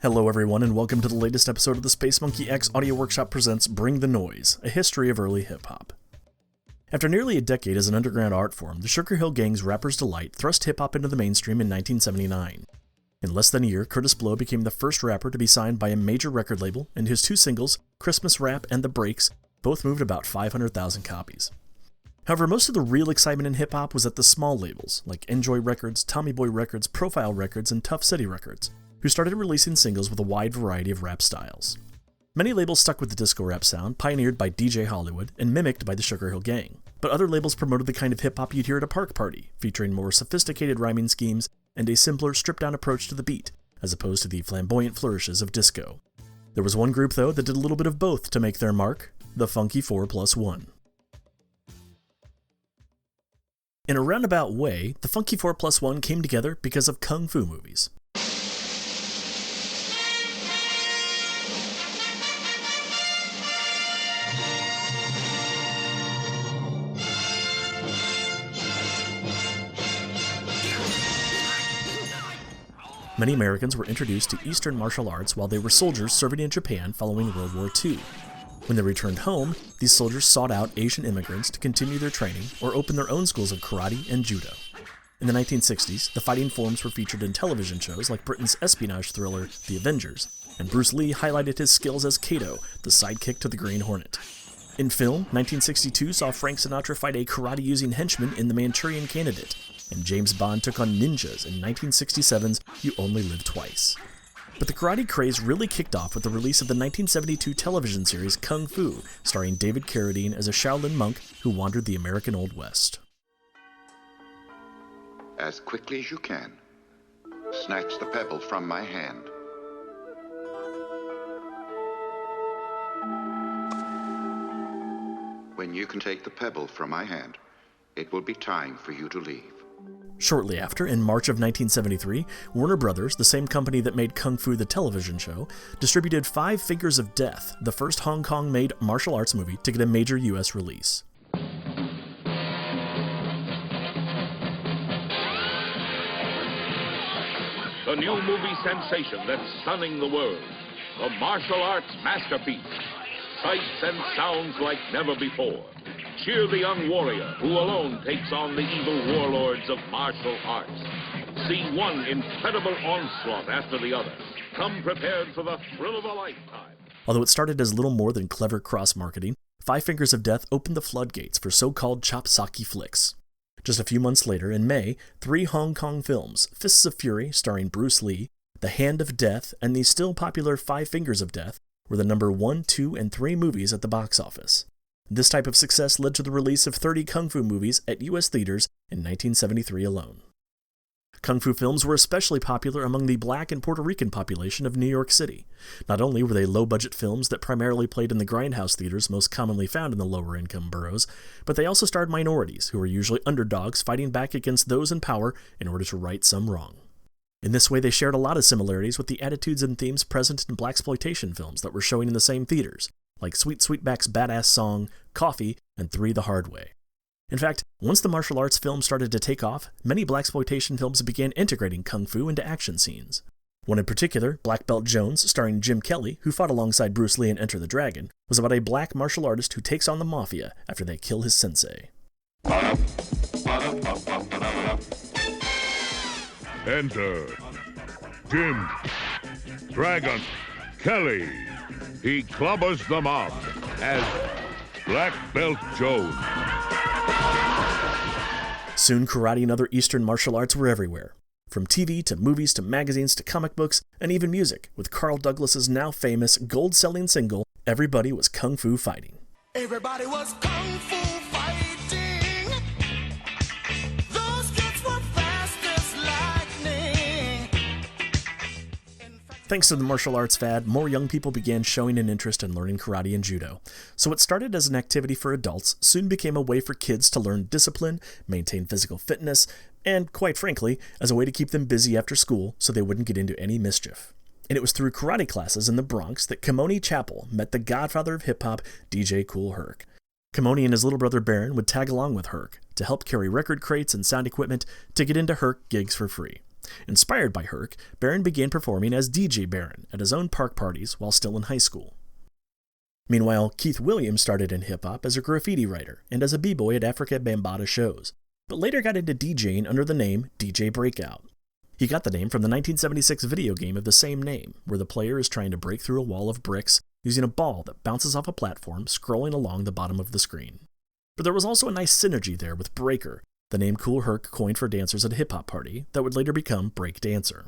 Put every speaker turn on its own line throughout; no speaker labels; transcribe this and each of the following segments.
Hello everyone and welcome to the latest episode of the Space Monkey X Audio Workshop presents Bring the Noise, a history of early hip-hop. After nearly a decade as an underground art form, the Sugar Hill Gang's Rapper's Delight thrust hip-hop into the mainstream in 1979. In less than a year, Kurtis Blow became the first rapper to be signed by a major record label, and his two singles, Christmas Rap and The Breaks, both moved about 500,000 copies. However, most of the real excitement in hip-hop was at the small labels, like Enjoy Records, Tommy Boy Records, Profile Records, and Tough City Records, who started releasing singles with a wide variety of rap styles. Many labels stuck with the disco rap sound, pioneered by DJ Hollywood and mimicked by the Sugar Hill Gang, but other labels promoted the kind of hip-hop you'd hear at a park party, featuring more sophisticated rhyming schemes and a simpler, stripped-down approach to the beat, as opposed to the flamboyant flourishes of disco. There was one group, though, that did a little bit of both to make their mark, the Funky 4+1. In a roundabout way, the Funky 4+1 came together because of kung fu movies. Many Americans were introduced to Eastern martial arts while they were soldiers serving in Japan following World War II. When they returned home, these soldiers sought out Asian immigrants to continue their training or open their own schools of karate and judo. In the 1960s, the fighting forms were featured in television shows like Britain's espionage thriller The Avengers, and Bruce Lee highlighted his skills as Kato, the sidekick to the Green Hornet. In film, 1962 saw Frank Sinatra fight a karate-using henchman in The Manchurian Candidate, and James Bond took on ninjas in 1967's You Only Live Twice. But the karate craze really kicked off with the release of the 1972 television series Kung Fu, starring David Carradine as a Shaolin monk who wandered the American Old West.
As quickly as you can, snatch the pebble from my hand. When you can take the pebble from my hand, it will be time for you to leave.
Shortly after, in March of 1973, Warner Brothers, the same company that made Kung Fu the television show, distributed Five Fingers of Death, the first Hong Kong-made martial arts movie to get a major U.S. release.
The new movie sensation that's stunning the world. The martial arts masterpiece. Sights and sounds like never before. Cheer the young warrior who alone takes on the evil warlords of martial arts. See one incredible onslaught after the other. Come prepared for the thrill of a lifetime.
Although it started as little more than clever cross-marketing, Five Fingers of Death opened the floodgates for so-called chopsaki flicks. Just a few months later, in May, three Hong Kong films, Fists of Fury, starring Bruce Lee, The Hand of Death, and the still popular Five Fingers of Death, were the number 1, 2, and 3 movies at the box office. This type of success led to the release of 30 Kung Fu movies at U.S. theaters in 1973 alone. Kung Fu films were especially popular among the Black and Puerto Rican population of New York City. Not only were they low-budget films that primarily played in the grindhouse theaters most commonly found in the lower-income boroughs, but they also starred minorities, who were usually underdogs fighting back against those in power in order to right some wrong. In this way, they shared a lot of similarities with the attitudes and themes present in blaxploitation films that were showing in the same theaters, like Sweet Sweetback's badass song, Coffee, and Three the Hard Way. In fact, once the martial arts film started to take off, many blaxploitation films began integrating kung fu into action scenes. One in particular, Black Belt Jones, starring Jim Kelly, who fought alongside Bruce Lee in Enter the Dragon, was about a black martial artist who takes on the mafia after they kill his sensei.
Enter Jim Dragon Kelly. He clubbers them up as Black Belt Jones.
Soon, karate and other Eastern martial arts were everywhere. From TV to movies to magazines to comic books and even music, with Carl Douglas's now famous gold-selling single, Everybody Was Kung Fu Fighting.
Everybody was kung fu fighting. Those kids were fast as lightning.
Thanks to the martial arts fad, more young people began showing an interest in learning karate and judo. So what started as an activity for adults soon became a way for kids to learn discipline, maintain physical fitness, and, quite frankly, as a way to keep them busy after school so they wouldn't get into any mischief. And it was through karate classes in the Bronx that Kimoni Chapel met the godfather of hip-hop, DJ Kool Herc. Kimoni and his little brother Baron would tag along with Herc to help carry record crates and sound equipment to get into Herc gigs for free. Inspired by Herc, Barron began performing as DJ Barron at his own park parties while still in high school. Meanwhile, Keith Williams started in hip-hop as a graffiti writer and as a b-boy at Africa Bambaataa shows, but later got into DJing under the name DJ Breakout. He got the name from the 1976 video game of the same name, where the player is trying to break through a wall of bricks using a ball that bounces off a platform scrolling along the bottom of the screen. But there was also a nice synergy there with Breaker, the name Kool Herc coined for dancers at a hip-hop party that would later become Break Dancer.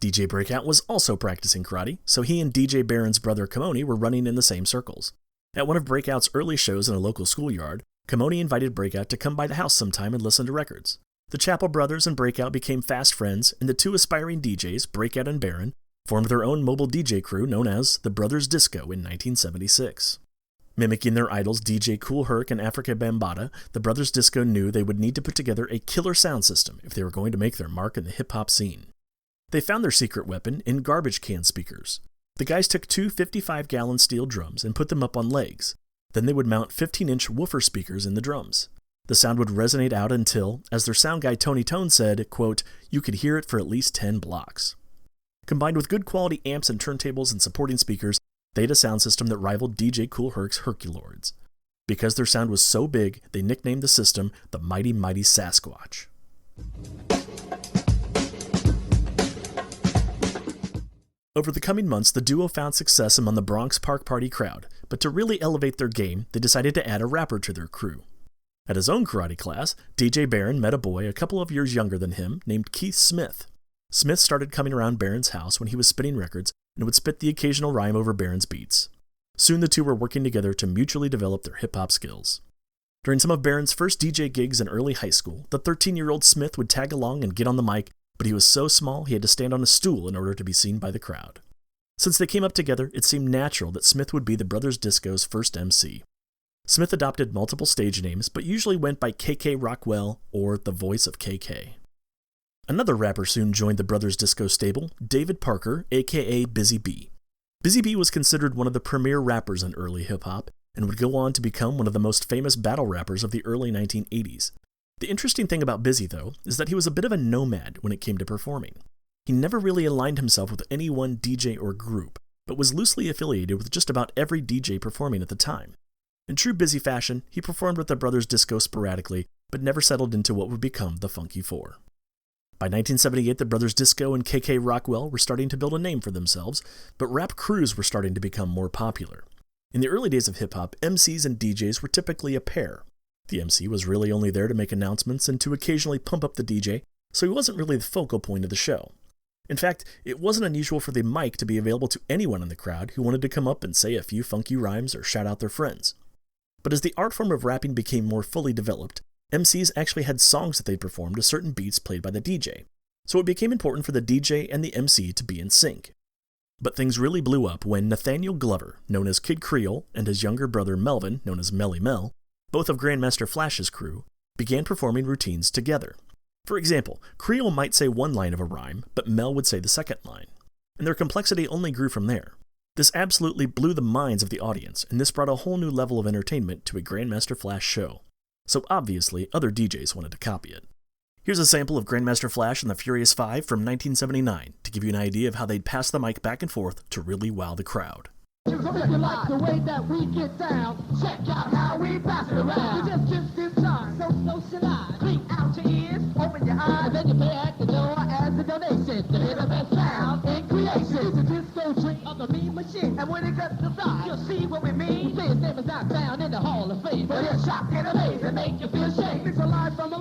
DJ Breakout was also practicing karate, so he and DJ Barron's brother Kamoni were running in the same circles. At one of Breakout's early shows in a local schoolyard, Kamoni invited Breakout to come by the house sometime and listen to records. The Chappell brothers and Breakout became fast friends, and the two aspiring DJs, Breakout and Barron, formed their own mobile DJ crew known as the Brothers Disco in 1976. Mimicking their idols DJ Kool Herc and Africa Bambaataa, the Brothers Disco knew they would need to put together a killer sound system if they were going to make their mark in the hip-hop scene. They found their secret weapon in garbage can speakers. The guys took two 55-gallon steel drums and put them up on legs. Then they would mount 15-inch woofer speakers in the drums. The sound would resonate out until, as their sound guy Tony Tone said, quote, "You could hear it for at least 10 blocks." Combined with good quality amps and turntables and supporting speakers, they had a sound system that rivaled DJ Kool Herc's Herculords. Because their sound was so big, they nicknamed the system the Mighty Mighty Sasquatch. Over the coming months, the duo found success among the Bronx Park Party crowd, but to really elevate their game, they decided to add a rapper to their crew. At his own karate class, DJ Barron met a boy a couple of years younger than him named Keith Smith. Smith started coming around Barron's house when he was spinning records and would spit the occasional rhyme over Barron's beats. Soon the two were working together to mutually develop their hip-hop skills. During some of Barron's first DJ gigs in early high school, the 13-year-old Smith would tag along and get on the mic, but he was so small he had to stand on a stool in order to be seen by the crowd. Since they came up together, it seemed natural that Smith would be the Brothers Disco's first MC. Smith adopted multiple stage names, but usually went by KK Rockwell or the voice of KK. Another rapper soon joined the Brothers Disco stable, David Parker, aka Busy B. Busy B was considered one of the premier rappers in early hip-hop, and would go on to become one of the most famous battle rappers of the early 1980s. The interesting thing about Busy, though, is that he was a bit of a nomad when it came to performing. He never really aligned himself with any one DJ or group, but was loosely affiliated with just about every DJ performing at the time. In true Busy fashion, he performed with the Brothers Disco sporadically, but never settled into what would become the Funky Four. By 1978, the Brothers Disco and KK Rockwell were starting to build a name for themselves, but rap crews were starting to become more popular. In the early days of hip-hop, MCs and DJs were typically a pair. The MC was really only there to make announcements and to occasionally pump up the DJ, so he wasn't really the focal point of the show. In fact, it wasn't unusual for the mic to be available to anyone in the crowd who wanted to come up and say a few funky rhymes or shout out their friends. But as the art form of rapping became more fully developed, MCs actually had songs that they performed to certain beats played by the DJ, so it became important for the DJ and the MC to be in sync. But things really blew up when Nathaniel Glover, known as Kid Creole, and his younger brother Melvin, known as Melly Mel, both of Grandmaster Flash's crew, began performing routines together. For example, Creole might say one line of a rhyme, but Mel would say the second line, and their complexity only grew from there. This absolutely blew the minds of the audience, and this brought a whole new level of entertainment to a Grandmaster Flash show. So obviously, other DJs wanted to copy it. Here's a sample of Grandmaster Flash and the Furious Five from 1979 to give you an idea of how they'd pass the mic back and forth to really wow the crowd.
If you like the way that we get down, check out how we pass it around. You just in time, so socialize. Clean out your ears, open your eyes, and then you pay at the door as a donation to hear the best sound in creation. It's a disco trick of the mean machine, and when it gets to start, you'll see what we mean. Say his name is not found in the Hall of Fame, but he'll shock and amaze and make you feel shame. It's a line from a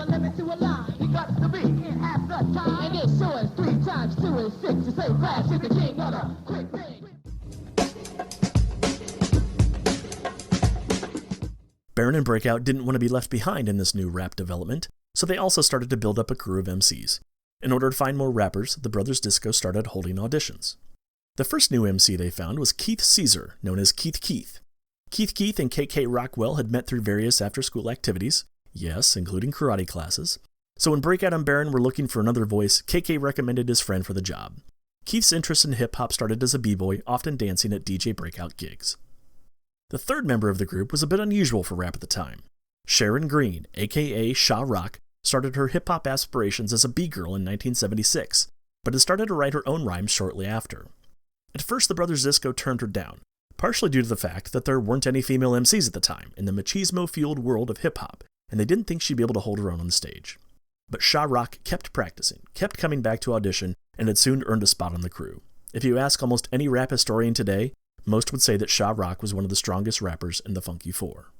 limit to a line. You got to be in half the time, and this show is 3 times 2 is 6. You say Flash is the king of the quick thing.
Barron and Breakout didn't want to be left behind in this new rap development, so they also started to build up a crew of MCs. In order to find more rappers, the Brothers Disco started holding auditions. The first new MC they found was Keith Caesar, known as Keith Keith. Keith and KK Rockwell had met through various after-school activities, yes, including karate classes. So when Breakout and Barron were looking for another voice, KK recommended his friend for the job. Keith's interest in hip-hop started as a b-boy, often dancing at DJ Breakout gigs. The third member of the group was a bit unusual for rap at the time. Sharon Green, aka Shaw Rock, started her hip-hop aspirations as a B-girl in 1976, but had started to write her own rhymes shortly after. At first, the Brothers Disco turned her down, partially due to the fact that there weren't any female MCs at the time in the machismo-fueled world of hip-hop, and they didn't think she'd be able to hold her own on the stage. But Sha Rock kept practicing, kept coming back to audition, and had soon earned a spot on the crew. If you ask almost any rap historian today, most would say that Sha Rock was one of the strongest rappers in the Funky Four.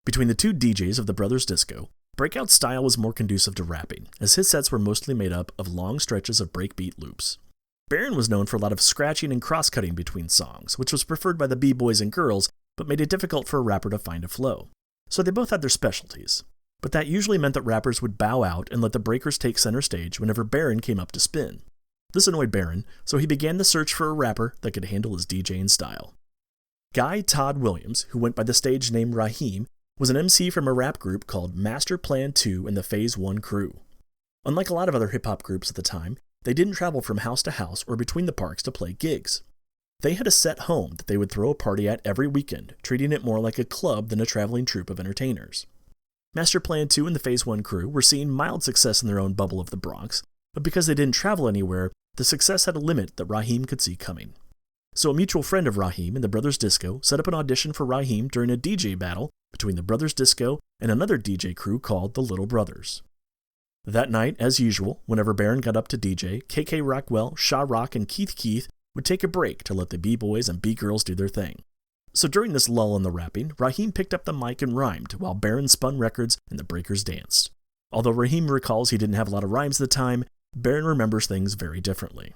Between the two DJs of the Brothers Disco, Breakout's style was more conducive to rapping, as his sets were mostly made up of long stretches of breakbeat loops. Baron was known for a lot of scratching and cross-cutting between songs, which was preferred by the b-boys and girls, but made it difficult for a rapper to find a flow. So they both had their specialties. But that usually meant that rappers would bow out and let the breakers take center stage whenever Baron came up to spin. This annoyed Baron, so he began the search for a rapper that could handle his DJing style. Guy Todd Williams, who went by the stage name Raheem, was an MC from a rap group called Master Plan 2 and the Phase 1 Crew. Unlike a lot of other hip-hop groups at the time, they didn't travel from house to house or between the parks to play gigs. They had a set home that they would throw a party at every weekend, treating it more like a club than a traveling troupe of entertainers. Master Plan 2 and the Phase 1 Crew were seeing mild success in their own bubble of the Bronx, but because they didn't travel anywhere, the success had a limit that Raheem could see coming. So a mutual friend of Raheem and the Brothers Disco set up an audition for Raheem during a DJ battle between the Brothers Disco and another DJ crew called the Little Brothers. That night, as usual, whenever Baron got up to DJ, KK Rockwell, Sha Rock, and Keith would take a break to let the B-boys and B-girls do their thing. So during this lull in the rapping, Raheem picked up the mic and rhymed while Baron spun records and the breakers danced. Although Raheem recalls he didn't have a lot of rhymes at the time, Baron remembers things very differently.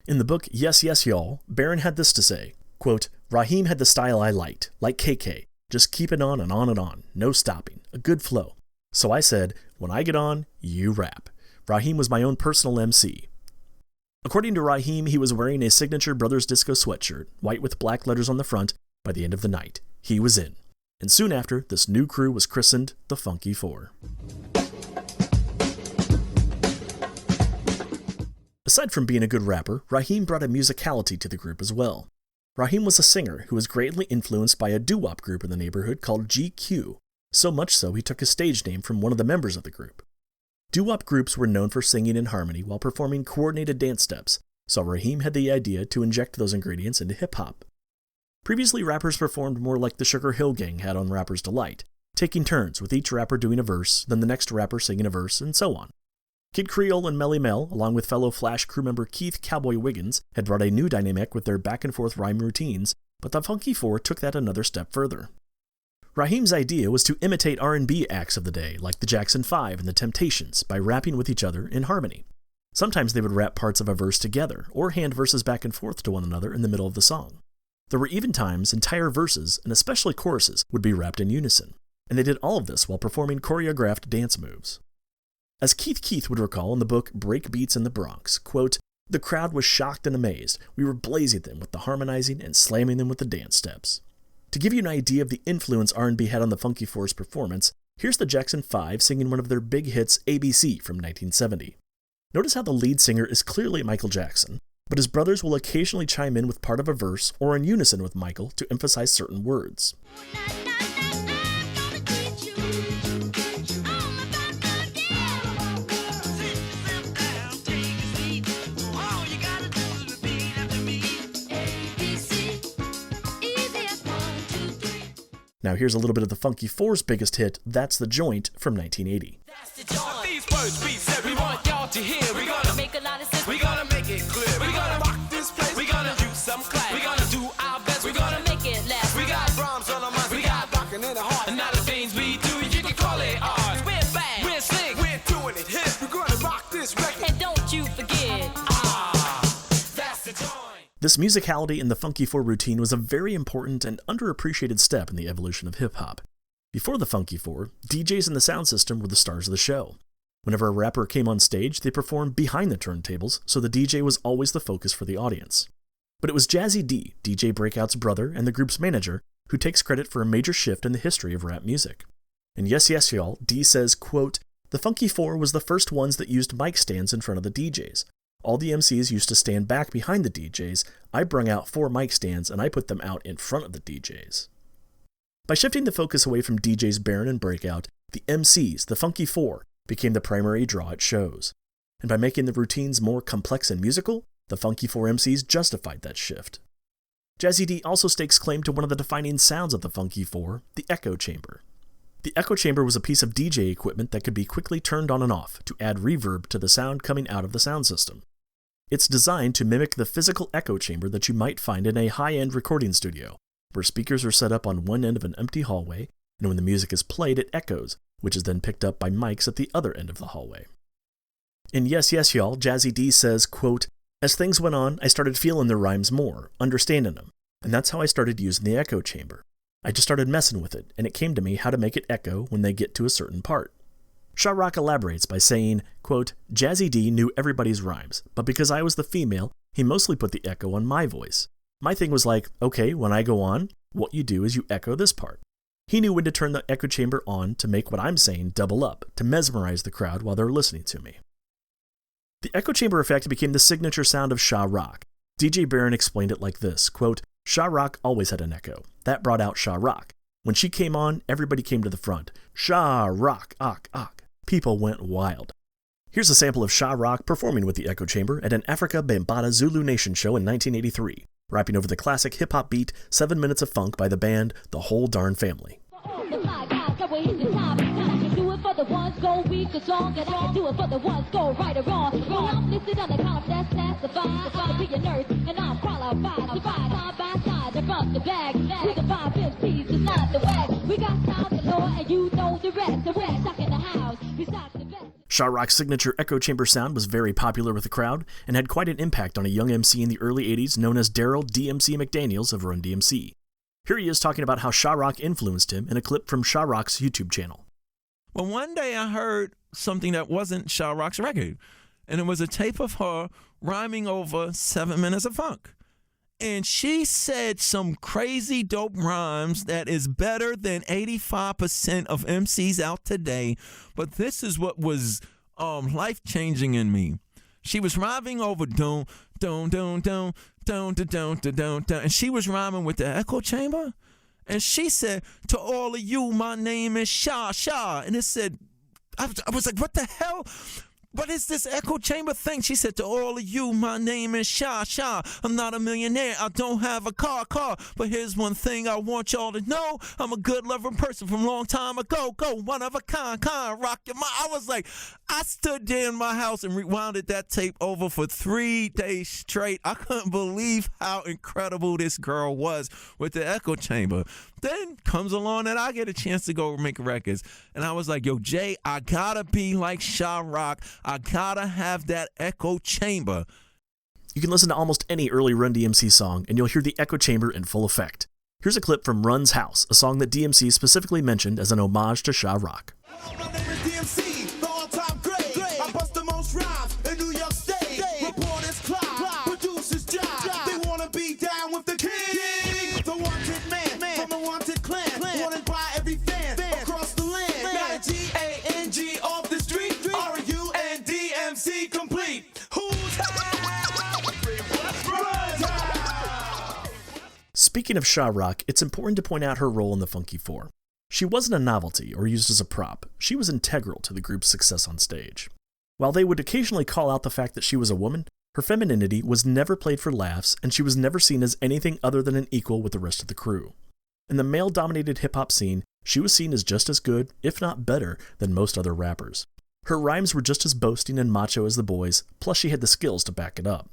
In the book Yes Yes Y'all, Baron had this to say, quote, "Raheem had the style I liked, like KK, just keep it on and on and on, no stopping, a good flow. So I said, when I get on, you rap. Raheem was my own personal MC." According to Raheem, he was wearing a signature Brothers Disco sweatshirt, white with black letters on the front. By the end of the night, he was in. And soon after, this new crew was christened the Funky Four. Aside from being a good rapper, Raheem brought a musicality to the group as well. Raheem was a singer who was greatly influenced by a doo-wop group in the neighborhood called GQ, so much so he took his stage name from one of the members of the group. Doo-wop groups were known for singing in harmony while performing coordinated dance steps, so Raheem had the idea to inject those ingredients into hip-hop. Previously, rappers performed more like the Sugar Hill Gang had on Rapper's Delight, taking turns with each rapper doing a verse, then the next rapper singing a verse, and so on. Kid Creole and Melly Mel, along with fellow Flash crew member Keith Cowboy Wiggins, had brought a new dynamic with their back-and-forth rhyme routines, but the Funky Four took that another step further. Raheem's idea was to imitate R&B acts of the day, like the Jackson 5 and the Temptations, by rapping with each other in harmony. Sometimes they would rap parts of a verse together, or hand verses back and forth to one another in the middle of the song. There were even times entire verses, and especially choruses, would be rapped in unison, and they did all of this while performing choreographed dance moves. As Keith would recall in the book Break Beats in the Bronx, quote, "The crowd was shocked and amazed. We were blazing them with the harmonizing and slamming them with the dance steps." To give you an idea of the influence R&B had on the Funky Four's performance, here's the Jackson 5 singing one of their big hits, ABC, from 1970. Notice how the lead singer is clearly Michael Jackson, but his brothers will occasionally chime in with part of a verse or in unison with Michael to emphasize certain words. Now here's a little bit of the Funky Four's biggest hit, That's the Joint, from 1980.
These words we said we want y'all to hear. We're gonna make a lot of sense. We're gonna make it clear. We're gonna rock this place. We're gonna use some class. We're gonna do our best. We're gonna make it last. We got rhymes on our minds. We got rockin' in the heart. And now the things we do, you can call it art. We're bad. We're slick. We're doing it hip. We're gonna rock this record. And don't you forget. That's the joint.
This musicality in the Funky Four routine was a very important and underappreciated step in the evolution of hip-hop. Before the Funky Four, DJs in the sound system were the stars of the show. Whenever a rapper came on stage, they performed behind the turntables, so the DJ was always the focus for the audience. But it was Jazzy D, DJ Breakout's brother and the group's manager, who takes credit for a major shift in the history of rap music. In Yes Yes Y'all, D says, quote, "The Funky Four was the first ones that used mic stands in front of the DJs. All the MCs used to stand back behind the DJs. I brung out 4 mic stands and I put them out in front of the DJs." By shifting the focus away from DJs Baron and Breakout, the MCs, the Funky Four, became the primary draw at shows. And by making the routines more complex and musical, the Funky Four MCs justified that shift. Jazzy D also stakes claim to one of the defining sounds of the Funky Four, the echo chamber. The echo chamber was a piece of DJ equipment that could be quickly turned on and off to add reverb to the sound coming out of the sound system. It's designed to mimic the physical echo chamber that you might find in a high-end recording studio, where speakers are set up on one end of an empty hallway, and when the music is played, it echoes, which is then picked up by mics at the other end of the hallway. In Yes Yes Y'all, Jazzy D says, quote, "As things went on, I started feeling the rhymes more, understanding them, and that's how I started using the echo chamber. I just started messing with it, and it came to me how to make it echo when they get to a certain part." Sha Rock elaborates by saying, quote, "Jazzy D knew everybody's rhymes, but because I was the female, he mostly put the echo on my voice. My thing was like, okay, when I go on, what you do is you echo this part. He knew when to turn the echo chamber on to make what I'm saying double up, to mesmerize the crowd while they're listening to me." The echo chamber effect became the signature sound of Sha Rock. DJ Barron explained it like this, quote, "Sha Rock always had an echo. That brought out Sha Rock. When she came on, everybody came to the front. Sha Rock, ock, ock. People went wild." Here's a sample of Sha Rock performing with the echo chamber at an Africa Bambaataa Zulu Nation show in 1983, rapping over the classic hip-hop beat 7 Minutes of Funk by the band The Whole Darn Family.
The ones go weak or strong, and I can do it for the ones go right or wrong. Well, I'm listed on the count that's classified. I'll be a nurse, and I'm qualified to fight side by side to bump the bag. We can find MCs to not the wax. We got time to know, and you know the rest. So we're stuck in the house. We stock the best.
Sha Rock's signature echo chamber sound was very popular with the crowd and had quite an impact on a young MC in the early 80s known as Daryl DMC McDaniels of Run DMC. Here he is talking about how Sha Rock influenced him in a clip from Sha Rock's YouTube channel.
Well, one day I heard something that wasn't Sha Rock's record, and it was a tape of her rhyming over 7 Minutes of Funk. And she said some crazy dope rhymes that is better than 85% of MCs out today, but this is what was life-changing in me. She was rhyming over don, don, don, don, don, don, don, don, don, and she was rhyming with the echo chamber. And she said, "To all of you, my name is Sha Sha." And it said, I was like, what the hell? What is this echo chamber thing? She said, "To all of you, my name is Sha Sha. I'm not a millionaire. I don't have a car. But here's one thing I want y'all to know. I'm a good loving person from a long time ago. Go, one of a kind, rock your mind." I was like, I stood there in my house and rewinded that tape over for 3 days straight. I couldn't believe how incredible this girl was with the echo chamber. Then comes along that I get a chance to go make records. And I was like, yo, Jay, I gotta be like Sha Rock. I gotta have that echo chamber.
You can listen to almost any early Run DMC song, and you'll hear the echo chamber in full effect. Here's a clip from Run's House, a song that DMC specifically mentioned as an homage to Sha Rock.
My name is DMC, the all-time great. I bust the most rhymes in New York State. Reporters cry, producers jive. They wanna be down with the king, the wanted man from the wanted clan. Wanted by every fan across the land. Now G-A-N-G off the street. R-U-N-D-M-C complete. Who's
Speaking of Sha Rock, it's important to point out her role in the Funky Four. She wasn't a novelty or used as a prop. She was integral to the group's success on stage. While they would occasionally call out the fact that she was a woman, her femininity was never played for laughs, and she was never seen as anything other than an equal with the rest of the crew. In the male-dominated hip-hop scene, she was seen as just as good, if not better, than most other rappers. Her rhymes were just as boasting and macho as the boys, plus she had the skills to back it up.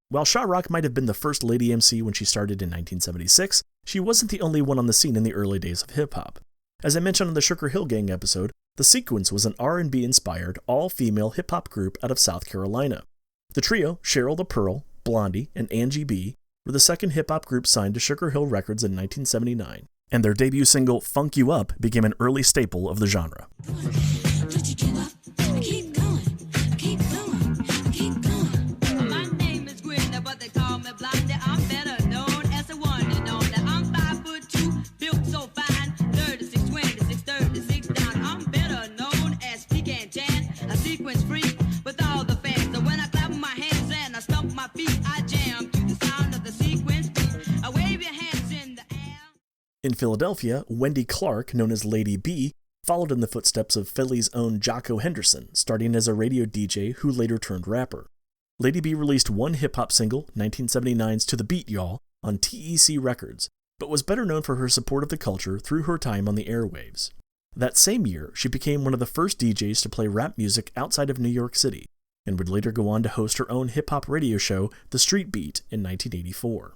While Sha Rock might have been the first lady MC when she started in 1976, she wasn't the only one on the scene in the early days of hip-hop. As I mentioned on the Sugar Hill Gang episode, The Sequence was an R&B-inspired, all-female hip-hop group out of South Carolina. The trio, Cheryl the Pearl, Blondie, and Angie B, were the second hip-hop group signed to Sugar Hill Records in 1979, and their debut single, Funk You Up, became an early staple of the genre. In Philadelphia, Wendy Clark, known as Lady B, followed in the footsteps of Philly's own Jocko Henderson, starting as a radio DJ who later turned rapper. Lady B released one hip-hop single, 1979's To the Beat Y'all, on TEC Records, but was better known for her support of the culture through her time on the airwaves. That same year, she became one of the first DJs to play rap music outside of New York City, and would later go on to host her own hip-hop radio show, The Street Beat, in 1984.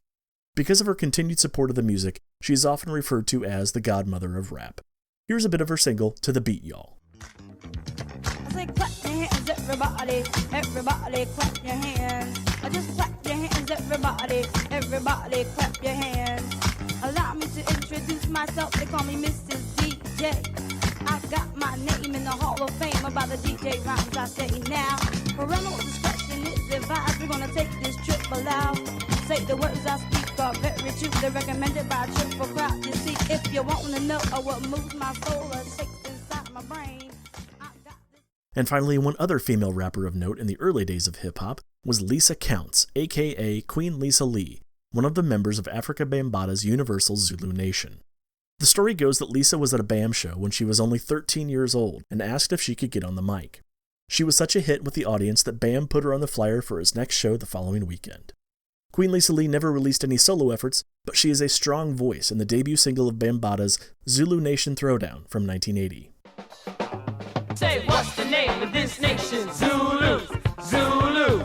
Because of her continued support of the music, she is often referred to as the godmother of rap. Here's a bit of her single, To the Beat Y'all.
I say clap your hands, everybody, everybody clap your hands. I just clap your hands, everybody, everybody clap your hands. Allow me to introduce myself, they call me Mrs. DJ. I got my name in the Hall of Fame about the DJ rhymes I say now. Parental discretion is advised, we're gonna take this trip aloud. Say the words I speak are very true, they're recommended by a triple crowd. You see, if you want to know what moves my soul or shakes inside my brain,
And finally, one other female rapper of note in the early days of hip-hop was Lisa Counts, aka Queen Lisa Lee, one of the members of Afrika Bambaata's Universal Zulu Nation. The story goes that Lisa was at a BAM show when she was only 13 years old and asked if she could get on the mic. She was such a hit with the audience that BAM put her on the flyer for his next show the following weekend. Queen Lisa Lee never released any solo efforts, but she is a strong voice in the debut single of Bambaata's Zulu Nation Throwdown from 1980.
Say, what's the name of this nation? Zulu, Zulu.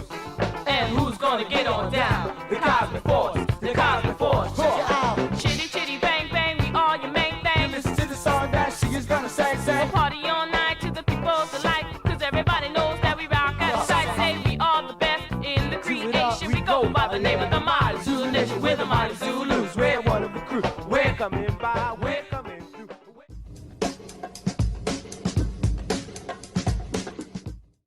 And who's gonna get on down? The Cosmic Force, the Cosmic Force. Chitty, chitty, bang, bang, we all your main thing. Listen to the song that she is gonna say. We'll party all night to the people's delight, cause everybody knows that we rock at sight. Say we are the best in the creation. We go by the name of the mighty Zulu Nation. We're the mighty Zulus. We're one of the crew. We're coming by, we're coming through.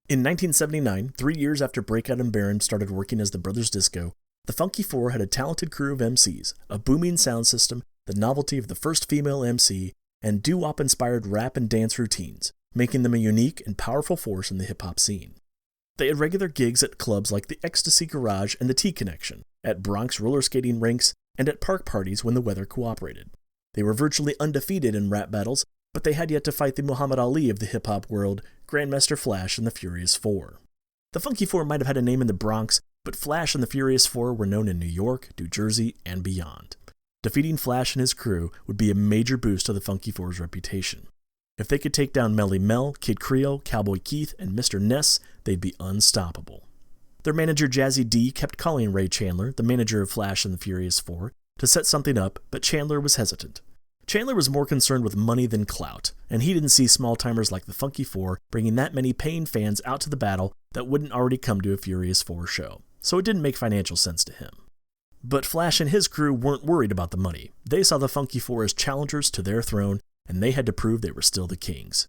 In 1979, 3 years after Breakout and Baron started working as the Brothers Disco, the Funky Four had a talented crew of MCs, a booming sound system, the novelty of the first female MC, and doo-wop-inspired rap and dance routines, making them a unique and powerful force in the hip-hop scene. They had regular gigs at clubs like the Ecstasy Garage and the T-Connection, at Bronx roller skating rinks, and at park parties when the weather cooperated. They were virtually undefeated in rap battles, but they had yet to fight the Muhammad Ali of the hip-hop world, Grandmaster Flash and the Furious Four. The Funky Four might have had a name in the Bronx, but Flash and the Furious Four were known in New York, New Jersey, and beyond. Defeating Flash and his crew would be a major boost to the Funky Four's reputation. If they could take down Melly Mel, Kid Creole, Cowboy Keith, and Mr. Ness, they'd be unstoppable. Their manager Jazzy D kept calling Ray Chandler, the manager of Flash and the Furious Four, to set something up, but Chandler was hesitant. Chandler was more concerned with money than clout, and he didn't see small-timers like the Funky Four bringing that many paying fans out to the battle that wouldn't already come to a Furious Four show, so it didn't make financial sense to him. But Flash and his crew weren't worried about the money. They saw the Funky Four as challengers to their throne, and they had to prove they were still the kings.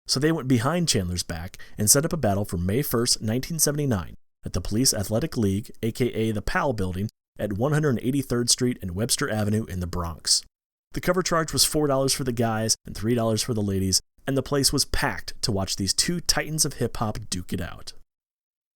So they went behind Chandler's back and set up a battle for May 1st, 1979, at the Police Athletic League, aka the PAL building, at 183rd Street and Webster Avenue in the Bronx. The cover charge was $4 for the guys and $3 for the ladies, and the place was packed to watch these two titans of hip-hop duke it out.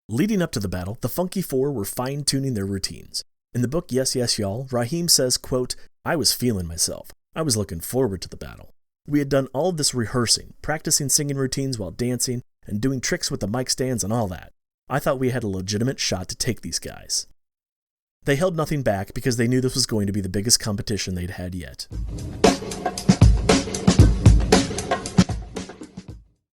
Leading up to the battle, the Funky Four were fine-tuning their routines. In the book Yes, Yes, Y'all, Raheem says, quote, "I was feeling myself. I was looking forward to the battle. We had done all of this rehearsing, practicing singing routines while dancing, and doing tricks with the mic stands and all that. I thought we had a legitimate shot to take these guys." They held nothing back because they knew this was going to be the biggest competition they'd had yet.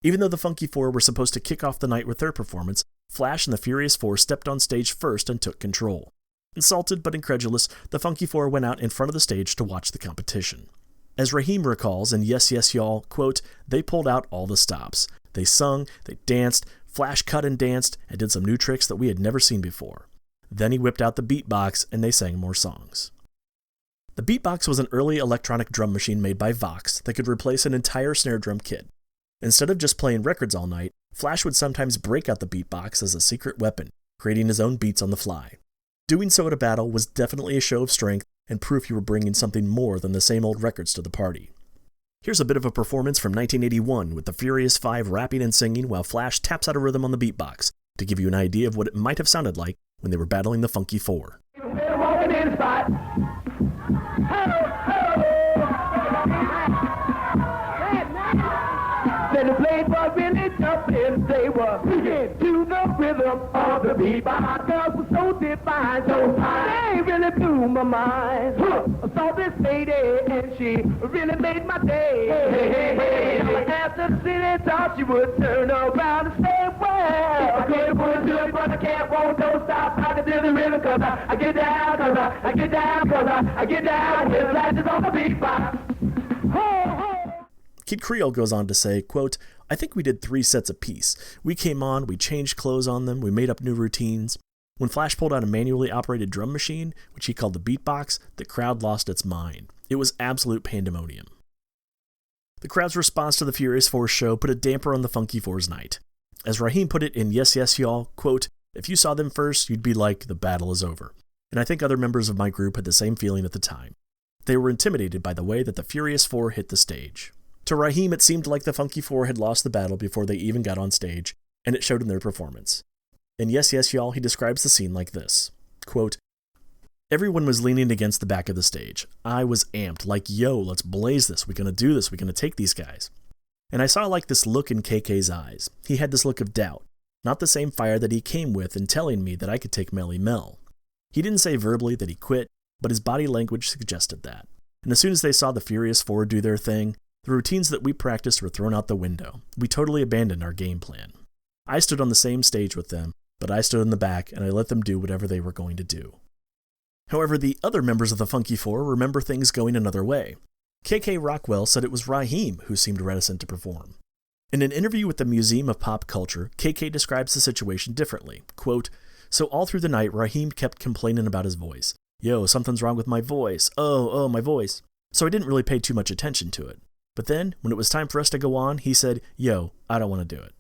Even though the Funky Four were supposed to kick off the night with their performance, Flash and the Furious Four stepped on stage first and took control. Insulted but incredulous, the Funky Four went out in front of the stage to watch the competition. As Raheem recalls in Yes, Yes, Y'all, quote, "They pulled out all the stops. They sung, they danced, Flash cut and danced, and did some new tricks that we had never seen before. Then he whipped out the beatbox, and they sang more songs." The beatbox was an early electronic drum machine made by Vox that could replace an entire snare drum kit. Instead of just playing records all night, Flash would sometimes break out the beatbox as a secret weapon, creating his own beats on the fly. Doing so at a battle was definitely a show of strength and proof you were bringing something more than the same old records to the party. Here's a bit of a performance from 1981 with the Furious Five rapping and singing while Flash taps out a rhythm on the beatbox to give you an idea of what it might have sounded like when they were battling the Funky Four.
and they were singing to the rhythm of the beat. My girls were so divine, so fine. They really blew my mind. I saw this lady and she really made my day. After the city talk, she would turn around and say, well, I can't want to do it, but I can't, won't, don't stop. I can do the rhythm, cause I get down, cause I get down, cause I get down. With flashes on the beatbox.
Kid Creole goes on to say, quote, I think we did 3 sets apiece. We came on, we changed clothes on them, we made up new routines. When Flash pulled out a manually operated drum machine, which he called the beatbox, the crowd lost its mind. It was absolute pandemonium. The crowd's response to the Furious 4 show put a damper on the Funky 4's night. As Raheem put it in Yes Yes Y'all, quote, if you saw them first, you'd be like, the battle is over. And I think other members of my group had the same feeling at the time. They were intimidated by the way that the Furious 4 hit the stage. To Raheem, it seemed like the Funky 4 had lost the battle before they even got on stage, and it showed in their performance. In Yes Yes Y'all, he describes the scene like this, quote, everyone was leaning against the back of the stage. I was amped, like, yo, let's blaze this, we're gonna do this, we're gonna take these guys. And I saw like this look in KK's eyes. He had this look of doubt, not the same fire that he came with in telling me that I could take Melly Mel. He didn't say verbally that he quit, but his body language suggested that. And as soon as they saw the Furious 4 do their thing, the routines that we practiced were thrown out the window. We totally abandoned our game plan. I stood on the same stage with them, but I stood in the back and I let them do whatever they were going to do. However, the other members of the Funky 4 remember things going another way. KK Rockwell said it was Raheem who seemed reticent to perform. In an interview with the Museum of Pop Culture, KK describes the situation differently. Quote, so all through the night, Raheem kept complaining about his voice. Yo, something's wrong with my voice. Oh, my voice. So I didn't really pay too much attention to it. But then, when it was time for us to go on, he said, yo, I don't want to do it.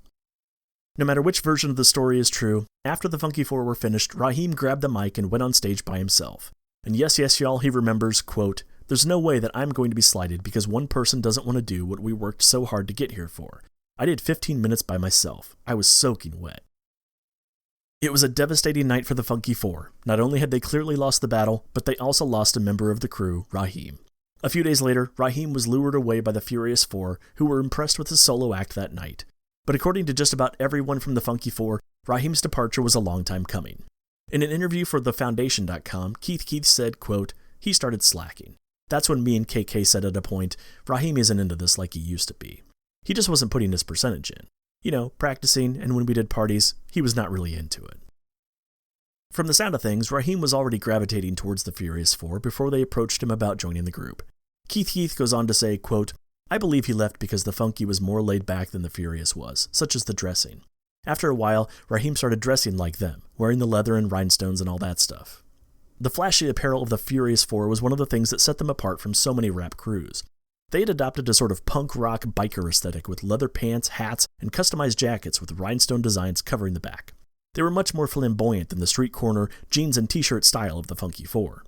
No matter which version of the story is true, after the Funky 4 were finished, Raheem grabbed the mic and went on stage by himself. And Yes Yes Y'all, he remembers, quote, there's no way that I'm going to be slighted because one person doesn't want to do what we worked so hard to get here for. I did 15 minutes by myself. I was soaking wet. It was a devastating night for the Funky 4. Not only had they clearly lost the battle, but they also lost a member of the crew, Raheem. A few days later, Raheem was lured away by the Furious 4, who were impressed with his solo act that night. But according to just about everyone from the Funky 4, Raheem's departure was a long time coming. In an interview for TheFoundation.com, Keith said, quote, he started slacking. That's when me and KK said at a point, Raheem isn't into this like he used to be. He just wasn't putting his percentage in. You know, practicing, and when we did parties, he was not really into it. From the sound of things, Raheem was already gravitating towards the Furious 4 before they approached him about joining the group. Keith goes on to say, quote, I believe he left because the Funky was more laid back than the Furious was, such as the dressing. After a while, Raheem started dressing like them, wearing the leather and rhinestones and all that stuff. The flashy apparel of the Furious 4 was one of the things that set them apart from so many rap crews. They had adopted a sort of punk rock biker aesthetic with leather pants, hats, and customized jackets with rhinestone designs covering the back. They were much more flamboyant than the street corner jeans and t-shirt style of the Funky 4.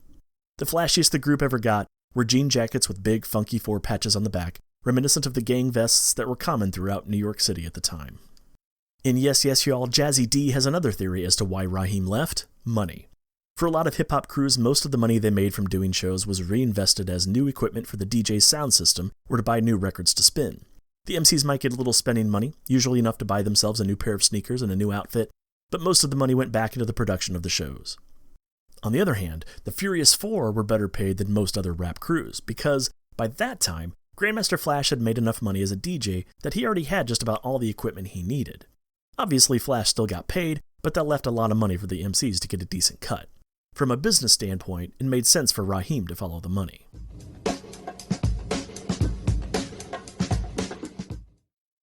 The flashiest the group ever got were jean jackets with big Funky 4 patches on the back, reminiscent of the gang vests that were common throughout New York City at the time. In Yes Yes Y'all, Jazzy D has another theory as to why Raheem left: money. For a lot of hip-hop crews, most of the money they made from doing shows was reinvested as new equipment for the DJ's sound system or to buy new records to spin. The MCs might get a little spending money, usually enough to buy themselves a new pair of sneakers and a new outfit, but most of the money went back into the production of the shows. On the other hand, the Furious 4 were better paid than most other rap crews, because, by that time, Grandmaster Flash had made enough money as a DJ that he already had just about all the equipment he needed. Obviously, Flash still got paid, but that left a lot of money for the MCs to get a decent cut. From a business standpoint, it made sense for Raheem to follow the money.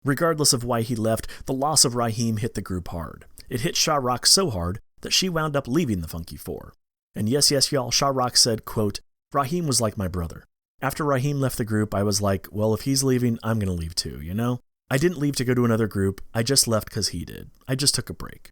Regardless of why he left, the loss of Raheem hit the group hard. It hit Sha Rock so hard that she wound up leaving the Funky 4. And Yes Yes Y'all, Sha Rock said, quote, Raheem was like my brother. After Raheem left the group, I was like, well, if he's leaving, I'm going to leave too, you know? I didn't leave to go to another group, I just left because he did. I just took a break.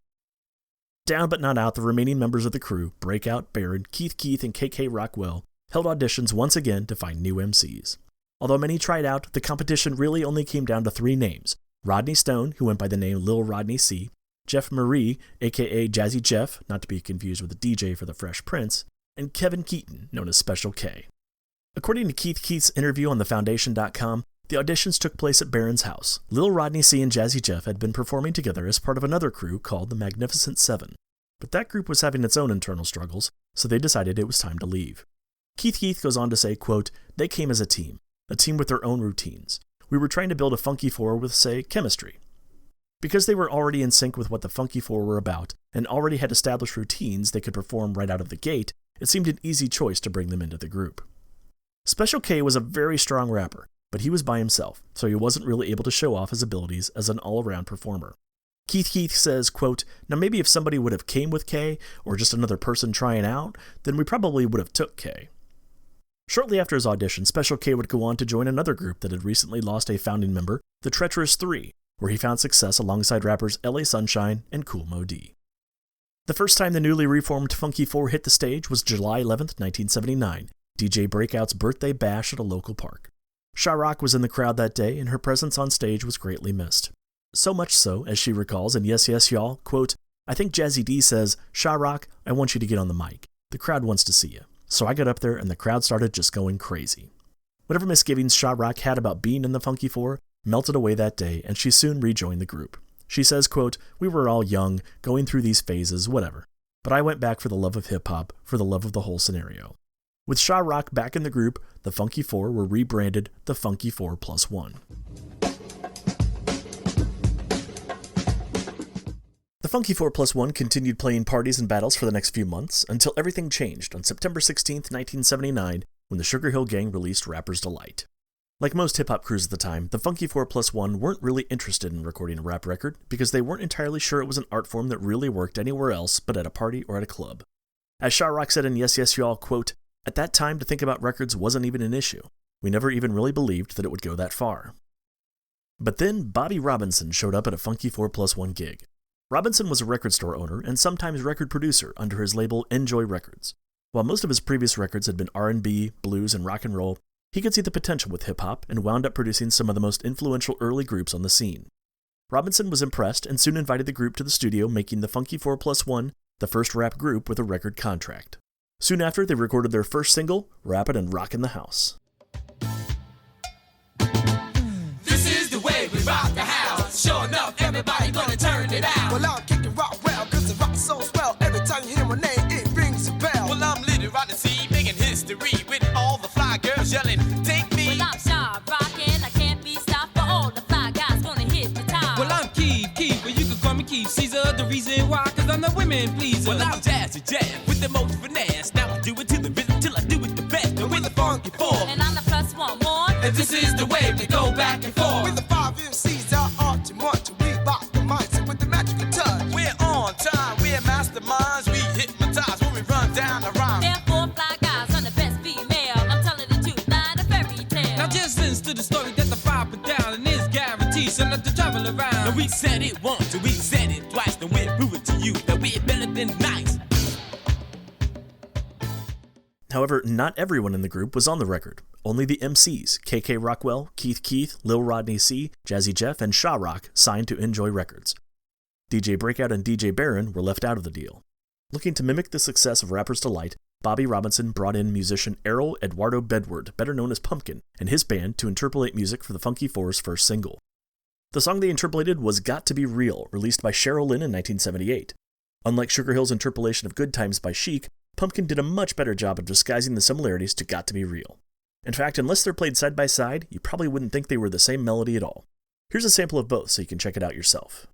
Down but not out, the remaining members of the crew, Breakout, Baron, Keith, and KK Rockwell, held auditions once again to find new MCs. Although many tried out, the competition really only came down to 3 names: Rodney Stone, who went by the name Lil Rodney C., Jeff Marie, aka Jazzy Jeff, not to be confused with the DJ for the Fresh Prince, and Kevin Keaton, known as Special K. According to Keith's interview on TheFoundation.com, The auditions took place at Barron's house. Lil Rodney C and Jazzy Jeff had been performing together as part of another crew called the Magnificent Seven, but that group was having its own internal struggles, so they decided it was time to leave. Keith Keith goes on to say, quote, "They came as a team with their own routines. We were trying to build a Funky Four with, say, chemistry. Because they were already in sync with what the Funky Four were about and already had established routines they could perform right out of the gate, it seemed an easy choice to bring them into the group." Special K was a very strong rapper, but he was by himself, so he wasn't really able to show off his abilities as an all-around performer. Keith Keith says, quote, "Now maybe if somebody would have came with K, or just another person trying out, then we probably would have took K." Shortly after his audition, Special K would go on to join another group that had recently lost a founding member, the Treacherous Three, where he found success alongside rappers LA Sunshine and Kool Moe Dee. The first time the newly reformed Funky Four hit the stage was July 11th, 1979, DJ Breakout's birthday bash at a local park. Sha-Rock was in the crowd that day, and her presence on stage was greatly missed. So much so, as she recalls in Yes Yes Y'all, quote, "I think Jazzy D says, 'Sha-Rock, I want you to get on the mic. The crowd wants to see you.' So I got up there and the crowd started just going crazy." Whatever misgivings Sha-Rock had about being in the Funky Four melted away that day, and she soon rejoined the group. She says, quote, "We were all young, going through these phases, whatever. But I went back for the love of hip-hop, for the love of the whole scenario." With Sha-Rock back in the group, the Funky Four were rebranded the Funky Four Plus One. The Funky Four Plus One continued playing parties and battles for the next few months until everything changed on September 16th, 1979, when the Sugar Hill Gang released Rapper's Delight. Like most hip-hop crews at the time, the Funky Four Plus One weren't really interested in recording a rap record because they weren't entirely sure it was an art form that really worked anywhere else but at a party or at a club. As Sha-Rock said in Yes Yes Y'all, quote, "At that time, to think about records wasn't even an issue. We never even really believed that it would go that far." But then Bobby Robinson showed up at a Funky Four Plus One gig. Robinson was a record store owner and sometimes record producer under his label Enjoy Records. While most of his previous records had been R&B, blues, and rock and roll, he could see the potential with hip-hop and wound up producing some of the most influential early groups on the scene. Robinson was impressed and soon invited the group to the studio, making the Funky Four Plus One the first rap group with a record contract. Soon after, they recorded their first single, Rappin' and Rockin' the House.
This is the way we rock the house. Sure enough, everybody gonna turn it out.
Well, I'm kicking rock well, cause the rock so swell. Every time you hear my name, it rings a bell.
Well, I'm Little Rodney C, making history with all the fly girls yelling, "Take me."
Well, I'm Sha-Rockin', I can't be stopped, but all the fly guys gonna hit the top.
Well, I'm Keith, but you can call me Keith Caesar. The reason why, cause I'm the women pleaser. Well, I'm Jazzy Jeff with the most finesse. Now I do it to the rhythm till I do it the best. And we're the Funky Four,
and I'm the plus one more.
And this is the way we go back and forth.
With the 5 MCs out art too much. We rock the mindset with the magical touch.
We're on time, we're masterminds. We hypnotize when we run down the rhyme.
There are 4 fly guys on the best female. I'm telling the truth, not a fairy tale.
Now just listen to the story that the 5 put down, and it's guaranteed so not to travel around. Now we said it once, and we said it twice, then we'll prove it to you that we're better than nice.
However, not everyone in the group was on the record. Only the MCs, KK Rockwell, Keith Keith, Lil Rodney C, Jazzy Jeff, and Sha-Rock signed to Enjoy Records. DJ Breakout and DJ Barron were left out of the deal. Looking to mimic the success of Rapper's Delight, Bobby Robinson brought in musician Errol Eduardo Bedward, better known as Pumpkin, and his band to interpolate music for the Funky Four's first single. The song they interpolated was Got to Be Real, released by Cheryl Lynn in 1978. Unlike Sugar Hill's interpolation of Good Times by Chic, Pumpkin did a much better job of disguising the similarities to Got to Be Real. In fact, unless they're played side by side, you probably wouldn't think they were the same melody at all. Here's a sample of both so you can check it out yourself.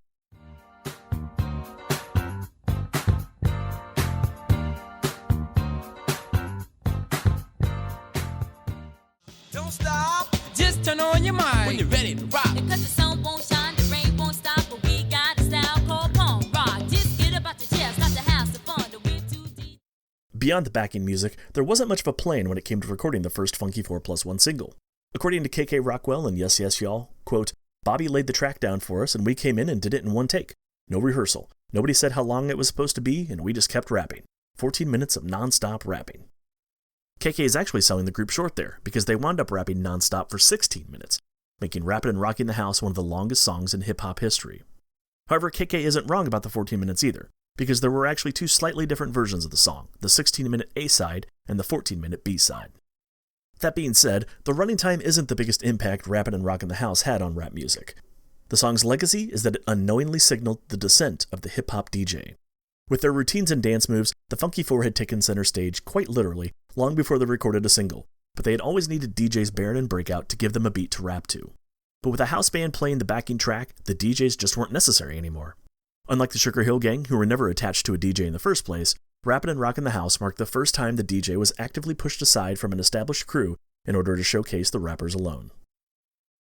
Don't stop, just turn on your mind when you're ready to rock.
Because the sun won't shine, the rain won't stop, but we got a style called punk rock. Just get up out your chair, start to have some fun, the way too deep.
Beyond the backing music, there wasn't much of a plan when it came to recording the first Funky Four Plus One single. According to KK Rockwell and Yes Yes Y'all, quote, "Bobby laid the track down for us and we came in and did it in one take. No rehearsal. Nobody said how long it was supposed to be and we just kept rapping. 14 minutes of non-stop rapping." KK is actually selling the group short there because they wound up rapping non-stop for 16 minutes, making Rappin' and Rockin' the House one of the longest songs in hip-hop history. However, KK isn't wrong about the 14 minutes either, because there were actually 2 slightly different versions of the song, the 16-minute A-side and the 14-minute B-side. That being said, the running time isn't the biggest impact Rappin' and Rockin' the House had on rap music. The song's legacy is that it unknowingly signaled the descent of the hip-hop DJ. With their routines and dance moves, the Funky Four had taken center stage quite literally long before they recorded a single, but they had always needed DJs Baron and Breakout to give them a beat to rap to. But with a house band playing the backing track, the DJs just weren't necessary anymore. Unlike the Sugar Hill Gang, who were never attached to a DJ in the first place, Rappin' and Rockin' the House marked the first time the DJ was actively pushed aside from an established crew in order to showcase the rappers alone.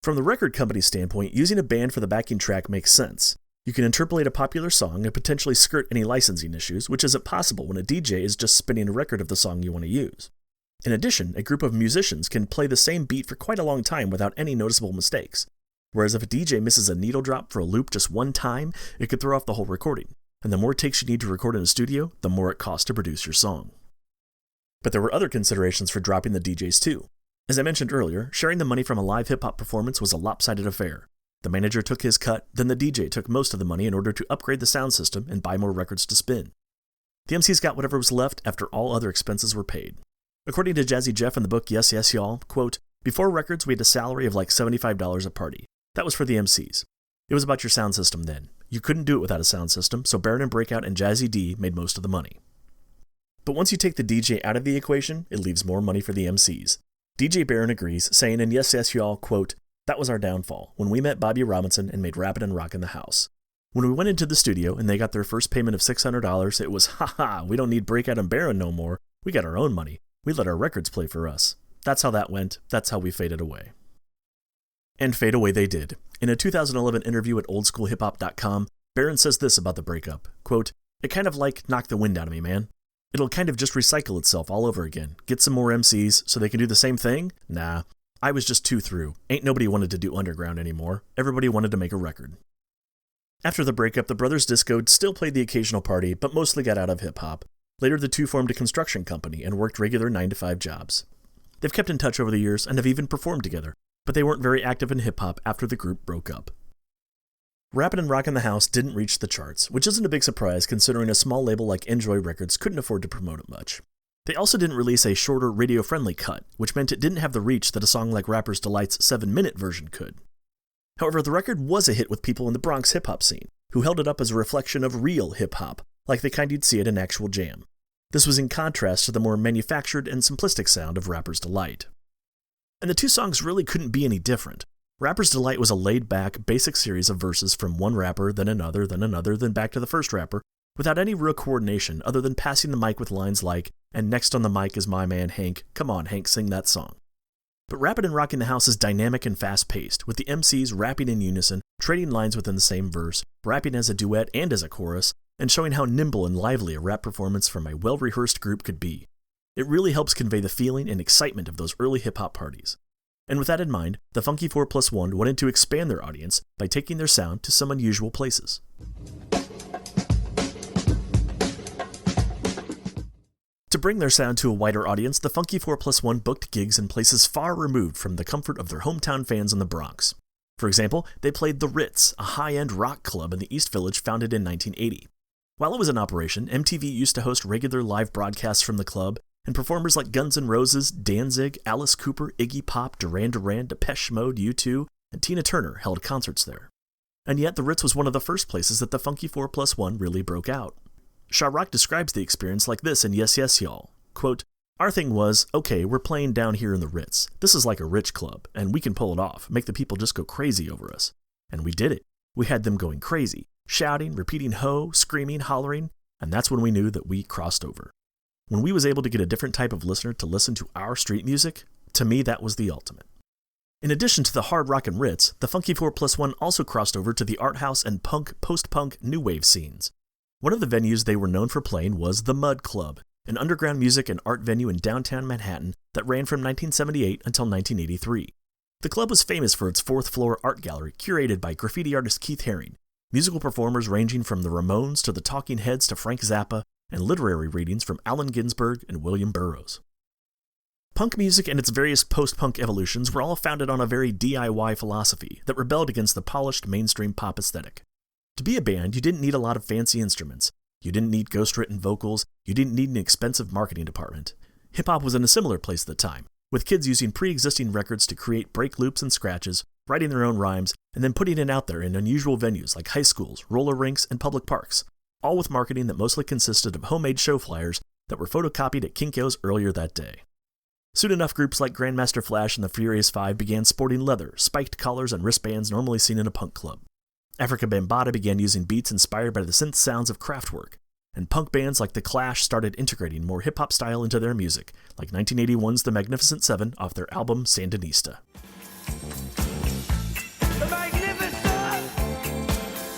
From the record company's standpoint, using a band for the backing track makes sense. You can interpolate a popular song and potentially skirt any licensing issues, which isn't possible when a DJ is just spinning a record of the song you want to use. In addition, a group of musicians can play the same beat for quite a long time without any noticeable mistakes. Whereas if a DJ misses a needle drop for a loop just one time, it could throw off the whole recording. And the more takes you need to record in a studio, the more it costs to produce your song. But there were other considerations for dropping the DJs too. As I mentioned earlier, sharing the money from a live hip-hop performance was a lopsided affair. The manager took his cut, then the DJ took most of the money in order to upgrade the sound system and buy more records to spin. The MCs got whatever was left after all other expenses were paid. According to Jazzy Jeff in the book Yes Yes Y'all, quote, "Before records we had a salary of like $75 a party. That was for the MCs. It was about your sound system then. You couldn't do it without a sound system, so Baron and Breakout and Jazzy D made most of the money." But once you take the DJ out of the equation, it leaves more money for the MCs. DJ Baron agrees, saying in Yes Yes Y'all, quote, "That was our downfall, when we met Bobby Robinson and made Rappin' and Rockin' the House. When we went into the studio and they got their first payment of $600, it was, ha, we don't need Breakout and Baron no more. We got our own money. We let our records play for us. That's how that went. That's how we faded away." And fade away they did. In a 2011 interview at oldschoolhiphop.com, Baron says this about the breakup, quote, "It kind of like knocked the wind out of me, man. It'll kind of just recycle itself all over again. Get some more MCs so they can do the same thing? Nah. I was just too through. Ain't nobody wanted to do underground anymore. Everybody wanted to make a record." After the breakup, the Brothers Disco'd still played the occasional party, but mostly got out of hip-hop. Later, the two formed a construction company and worked regular 9-to-5 jobs. They've kept in touch over the years and have even performed together, but they weren't very active in hip-hop after the group broke up. Rappin' and Rockin' the House didn't reach the charts, which isn't a big surprise considering a small label like Enjoy Records couldn't afford to promote it much. They also didn't release a shorter radio-friendly cut, which meant it didn't have the reach that a song like Rapper's Delight's 7-minute version could. However, the record was a hit with people in the Bronx hip-hop scene, who held it up as a reflection of real hip-hop, like the kind you'd see at an actual jam. This was in contrast to the more manufactured and simplistic sound of Rapper's Delight. And the two songs really couldn't be any different. Rapper's Delight was a laid-back, basic series of verses from one rapper, then another, then back to the first rapper, without any real coordination other than passing the mic with lines like, "And next on the mic is my man Hank, come on Hank, sing that song." But Rappin' and Rockin' the House is dynamic and fast-paced, with the MCs rapping in unison, trading lines within the same verse, rapping as a duet and as a chorus, and showing how nimble and lively a rap performance from a well-rehearsed group could be. It really helps convey the feeling and excitement of those early hip-hop parties. And with that in mind, the Funky 4+1 wanted to expand their audience by taking their sound to some unusual places. To bring their sound to a wider audience, the Funky 4+1 booked gigs in places far removed from the comfort of their hometown fans in the Bronx. For example, they played the Ritz, a high-end rock club in the East Village founded in 1980. While it was in operation, MTV used to host regular live broadcasts from the club, and performers like Guns N' Roses, Danzig, Alice Cooper, Iggy Pop, Duran Duran, Depeche Mode, U2, and Tina Turner held concerts there. And yet the Ritz was one of the first places that the Funky 4+1 really broke out. Sha Rock describes the experience like this in Yes Yes Y'all, quote, "Our thing was, okay, we're playing down here in the Ritz. This is like a rich club, and we can pull it off, make the people just go crazy over us. And we did it. We had them going crazy, shouting, repeating ho, screaming, hollering, and that's when we knew that we crossed over. When we was able to get a different type of listener to listen to our street music, to me that was the ultimate." In addition to the hard rock and Ritz, the Funky 4+1 also crossed over to the art house and punk, post-punk, new wave scenes. One of the venues they were known for playing was the Mud Club, an underground music and art venue in downtown Manhattan that ran from 1978 until 1983. The club was famous for its fourth-floor art gallery curated by graffiti artist Keith Haring, musical performers ranging from the Ramones to the Talking Heads to Frank Zappa, and literary readings from Allen Ginsberg and William Burroughs. Punk music and its various post-punk evolutions were all founded on a very DIY philosophy that rebelled against the polished mainstream pop aesthetic. To be a band, you didn't need a lot of fancy instruments. You didn't need ghost-written vocals. You didn't need an expensive marketing department. Hip-hop was in a similar place at the time, with kids using pre-existing records to create break loops and scratches, writing their own rhymes, and then putting it out there in unusual venues like high schools, roller rinks, and public parks, all with marketing that mostly consisted of homemade show flyers that were photocopied at Kinko's earlier that day. Soon enough, groups like Grandmaster Flash and the Furious Five began sporting leather, spiked collars, and wristbands normally seen in a punk club. Africa Bambaataa began using beats inspired by the synth sounds of Kraftwerk, and punk bands like The Clash started integrating more hip-hop style into their music, like 1981's The Magnificent Seven off their album Sandinista.
The Magnificent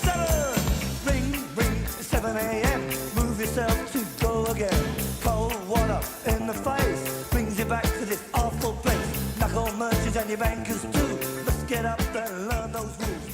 Seven! Ring, ring, 7 a.m. Move yourself to go again. Cold water in the face brings you back to this awful place. Knuckle merchants and your bankers too. Let's get up and learn those rules.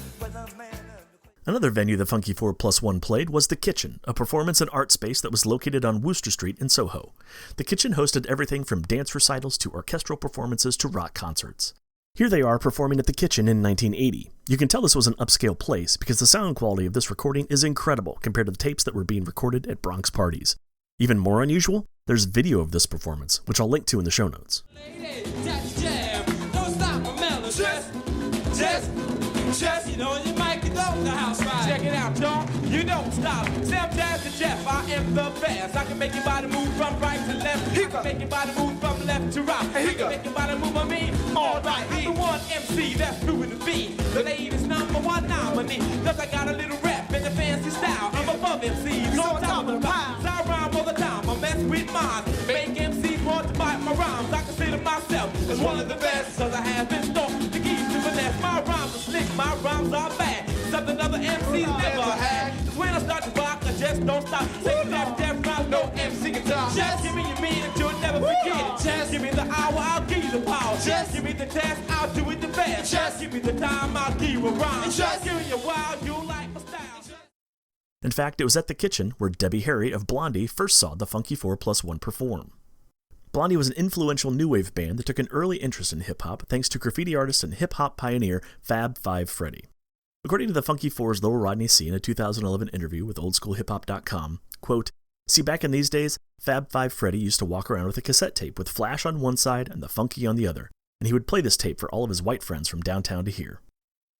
Another venue the Funky 4+1 played was The Kitchen, a performance and art space that was located on Wooster Street in Soho. The Kitchen hosted everything from dance recitals to orchestral performances to rock concerts. Here they are performing at The Kitchen in 1980. You can tell this was an upscale place because the sound quality of this recording is incredible compared to the tapes that were being recorded at Bronx parties. Even more unusual, there's video of this performance, which I'll link to in the show notes.
Just, you know, you might get off the house right. Check it out, y'all. You don't stop. Sam Jazz and Jeff, I am the best. I can make your body move from right to left. I can make your body move from left to right. I can make your body move on me. All right, I'm the one MC that's proven to be the ladies' #1 nominee. Cause I got a little rap in the fancy style. I'm above MCs, on top of the pile. I rhyme all the time, I mess with mine. Make MCs want to bite my rhymes. I consider myself as one of the best. Cause I have been stalked to keep to finesse. My rhymes are slick, my rhymes are bad. Something other MCs never had. Cause when I start to rock, I just don't stop. Say that rhyme, no MC can talk. Just give me your mean and you'll never forget it. Just give me the hour, I'll give you the power. Just give me the task, I'll do it the best. Just give me the time, I'll give you a rhyme. Just give me a while, you'll like my style.
In fact, it was at The Kitchen where Debbie Harry of Blondie first saw the Funky 4+1 perform. Blondie was an influential new wave band that took an early interest in hip-hop thanks to graffiti artist and hip-hop pioneer Fab Five Freddy. According to the Funky Four's Lowell Rodney C in a 2011 interview with oldschoolhiphop.com, quote, "See, back in these days, Fab Five Freddy used to walk around with a cassette tape with Flash on one side and the Funky on the other, and he would play this tape for all of his white friends from downtown to hear."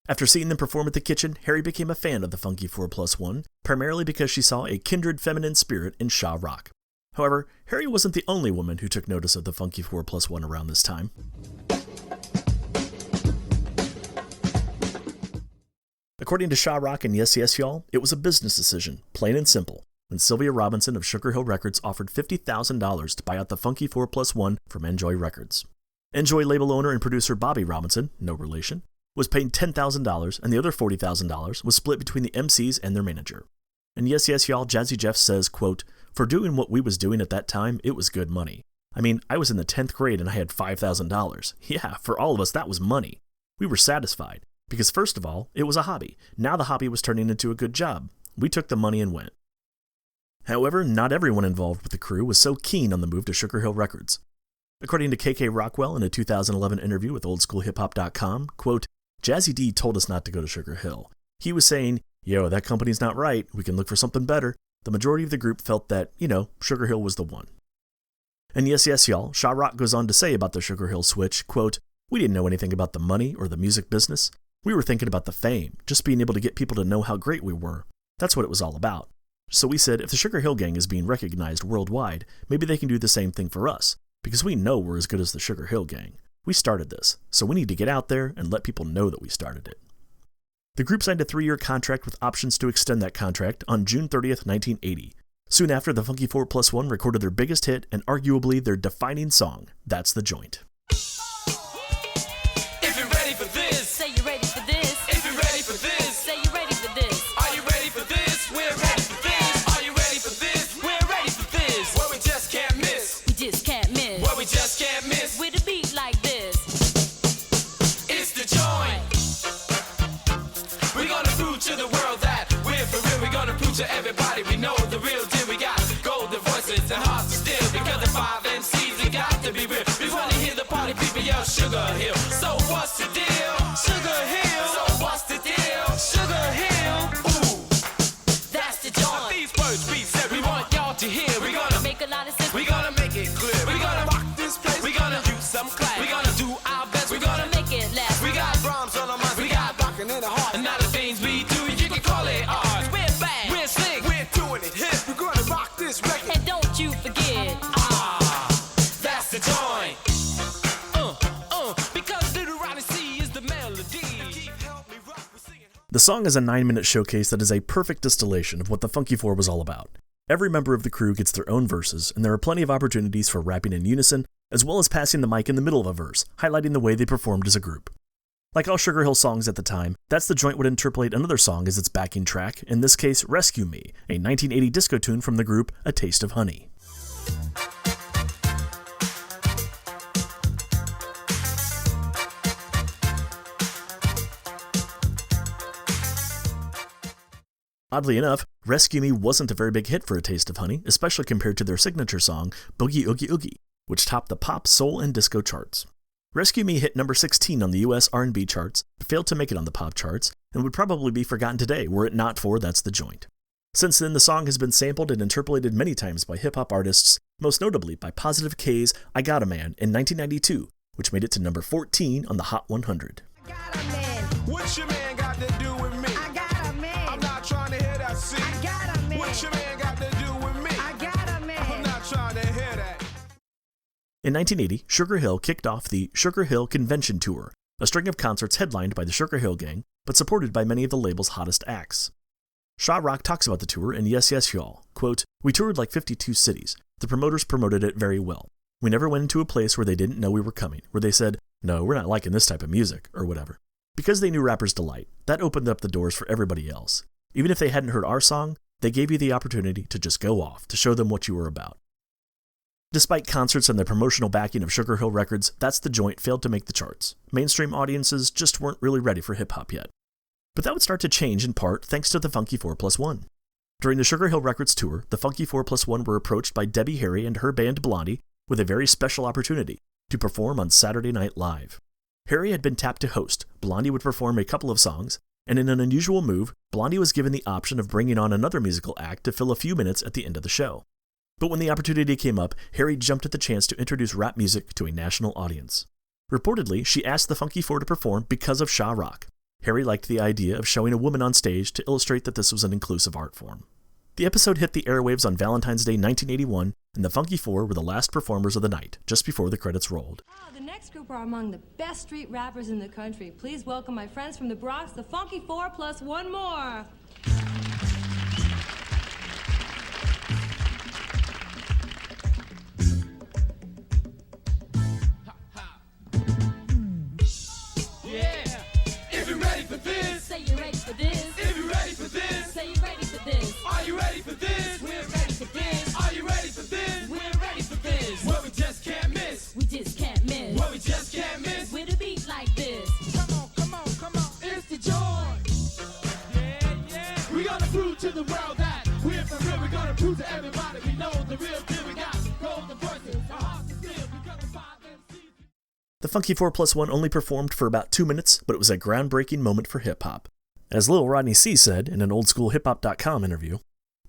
After seeing them perform at The Kitchen, Harry became a fan of the Funky 4+1, primarily because she saw a kindred feminine spirit in Sha Rock. However, Harry wasn't the only woman who took notice of the Funky 4+1 around this time. According to Sha Rock and Yes Yes Y'all, it was a business decision, plain and simple, when Sylvia Robinson of Sugar Hill Records offered $50,000 to buy out the Funky 4+1 from Enjoy Records. Enjoy label owner and producer Bobby Robinson, no relation, was paid $10,000, and the other $40,000 was split between the MCs and their manager. And Yes Yes Y'all, Jazzy Jeff says, quote, "For doing what we was doing at that time, it was good money. I mean, I was in the 10th grade and I had $5,000. Yeah, for all of us, that was money. We were satisfied, because first of all, it was a hobby. Now the hobby was turning into a good job. We took the money and went." However, not everyone involved with the crew was so keen on the move to Sugar Hill Records. According to KK Rockwell in a 2011 interview with oldschoolhiphop.com, quote, "Jazzy D told us not to go to Sugar Hill. He was saying, yo, that company's not right, we can look for something better. The majority of the group felt that, Sugar Hill was the one." And Yes Yes Y'all, Sha Rock goes on to say about the Sugar Hill switch, quote, "We didn't know anything about the money or the music business. We were thinking about the fame, just being able to get people to know how great we were. That's what it was all about. So we said, if the Sugar Hill Gang is being recognized worldwide, maybe they can do the same thing for us, because we know we're as good as the Sugar Hill Gang. We started this, so we need to get out there and let people know that we started it." The group signed a 3-year contract with options to extend that contract on June 30th, 1980. Soon after, the Funky 4+1 recorded their biggest hit and arguably their defining song, That's the Joint.
If you're ready for this,
Say you're ready for this.
if you're ready for this,
Say you're ready for this.
are you ready for this? We're ready for this. Are you ready for this? We're ready for this. Where we just can't miss.
We just can't miss.
Where we just can't miss.
With a beat like this.
It's the joint. We're gonna prove to the world that we're for real. We're gonna prove to everybody we know the real deal. We got golden voices and hearts to steal. Because the 5 MCs, it got to be real. We wanna hear the party people yell Sugar Hill. So what's the deal? Sugar Hill. So what's the deal? Sugar Hill. Ooh,
That's the joint.
these words we said we want y'all to hear. We're gonna
Make a lot of sense.
We're gonna make it clear. We're gonna rock this place. We're gonna use some class.
song is a 9-minute showcase that is a perfect distillation of what the Funky Four was all about. Every member of the crew gets their own verses, and there are plenty of opportunities for rapping in unison, as well as passing the mic in the middle of a verse, highlighting the way they performed as a group. Like all Sugar Hill songs at the time, That's the Joint would interpolate another song as its backing track, in this case Rescue Me, a 1980 disco tune from the group A Taste of Honey. Oddly enough, Rescue Me wasn't a very big hit for A Taste of Honey, especially compared to their signature song, Boogie Oogie Oogie, which topped the pop, soul, and disco charts. Rescue Me hit number 16 on the US R&B charts, but failed to make it on the pop charts, and would probably be forgotten today were it not for That's the Joint. Since then, the song has been sampled and interpolated many times by hip-hop artists, most notably by Positive K's I Got a Man in 1992, which made it to number 14 on the Hot 100.
What your man got to do with me? I got a man. I'm not trying to hear that. See? I got a man. What your man got to do with me? I got a man. I'm not trying to hear that.
In 1980, Sugar Hill kicked off the Sugar Hill Convention Tour, a string of concerts headlined by the Sugar Hill Gang, but supported by many of the label's hottest acts. Shaw Rock talks about the tour in Yes Yes Y'all. Quote, "We toured like 52 cities. The promoters promoted it very well. We never went into a place where they didn't know we were coming, where they said, 'No, we're not liking this type of music,' or whatever. Because they knew Rapper's Delight, that opened up the doors for everybody else. Even if they hadn't heard our song, they gave you the opportunity to just go off, to show them what you were about." Despite concerts and the promotional backing of Sugar Hill Records, That's the Joint failed to make the charts. Mainstream audiences just weren't really ready for hip-hop yet. But that would start to change in part thanks to the Funky 4+1. During the Sugar Hill Records tour, the Funky 4+1 were approached by Debbie Harry and her band Blondie with a very special opportunity to perform on Saturday Night Live. Harry had been tapped to host, Blondie would perform a couple of songs, and in an unusual move, Blondie was given the option of bringing on another musical act to fill a few minutes at the end of the show. But when the opportunity came up, Harry jumped at the chance to introduce rap music to a national audience. Reportedly, she asked the Funky Four to perform because of Shaw Rock. Harry liked the idea of showing a woman on stage to illustrate that this was an inclusive art form. The episode hit the airwaves on Valentine's Day 1981, and the Funky Four were the last performers of the night, just before the credits rolled.
The next group are among the best street rappers in the country. Please welcome my friends from the Bronx, the Funky Four plus one more.
Yeah. If you're ready for this,
Say you're ready for this.
if you're ready for this,
Say you're ready for this.
are you ready for this?
We're ready for this.
Are you ready for this?
We're ready for this.
What we just can't miss.
We just can't miss.
What we just can't miss.
With a beat like this.
Come on, come on, come on. It's the joy. Yeah, yeah. We gonna prove to the world that we're for real. We're gonna prove to everybody we know the real deal. We got golden voices, our hearts are still because of 5 MCs.
The Funky 4+1 only performed for about 2 minutes, but it was a groundbreaking moment for hip-hop. As Lil Rodney C. said in an oldschoolhiphop.com interview,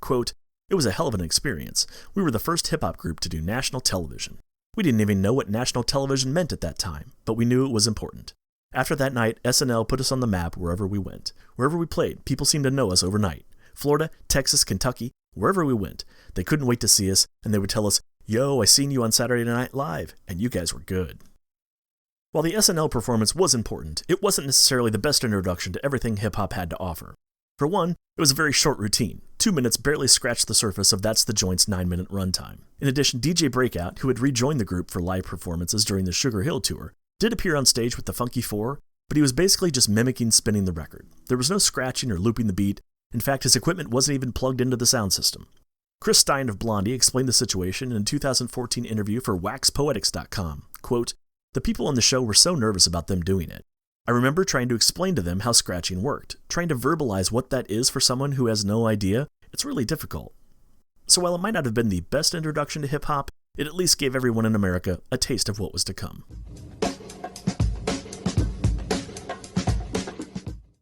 quote, "It was a hell of an experience. We were the first hip-hop group to do national television. We didn't even know what national television meant at that time, but we knew it was important. After that night, SNL put us on the map wherever we went. Wherever we played, people seemed to know us overnight. Florida, Texas, Kentucky, wherever we went, they couldn't wait to see us, and they would tell us, 'Yo, I seen you on Saturday Night Live, and you guys were good.'" While the SNL performance was important, it wasn't necessarily the best introduction to everything hip-hop had to offer. For one, it was a very short routine. 2 minutes barely scratched the surface of That's the Joint's 9-minute runtime. In addition, DJ Breakout, who had rejoined the group for live performances during the Sugar Hill tour, did appear on stage with the Funky Four, but he was basically just mimicking spinning the record. There was no scratching or looping the beat. In fact, his equipment wasn't even plugged into the sound system. Chris Stein of Blondie explained the situation in a 2014 interview for waxpoetics.com. Quote, "The people on the show were so nervous about them doing it. I remember trying to explain to them how scratching worked, trying to verbalize what that is for someone who has no idea. It's really difficult. So while it might not have been the best introduction to hip-hop, it at least gave everyone in America a taste of what was to come."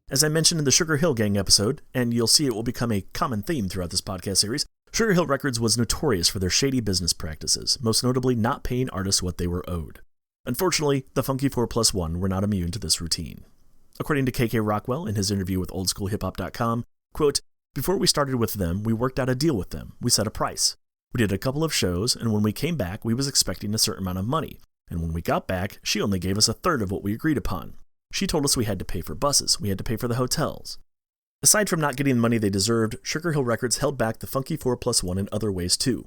As I mentioned in the Sugar Hill Gang episode, and you'll see it will become a common theme throughout this podcast series, Sugar Hill Records was notorious for their shady business practices, most notably not paying artists what they were owed. Unfortunately, the Funky 4+1 were not immune to this routine. According to KK Rockwell in his interview with oldschoolhiphop.com, quote, "Before we started with them, we worked out a deal with them. We set a price. We did a couple of shows, and when we came back, we was expecting a certain amount of money. And when we got back, she only gave us a third of what we agreed upon. She told us we had to pay for buses, we had to pay for the hotels. Aside from not getting the money they deserved, Sugar Hill Records held back the Funky 4+1 in other ways too.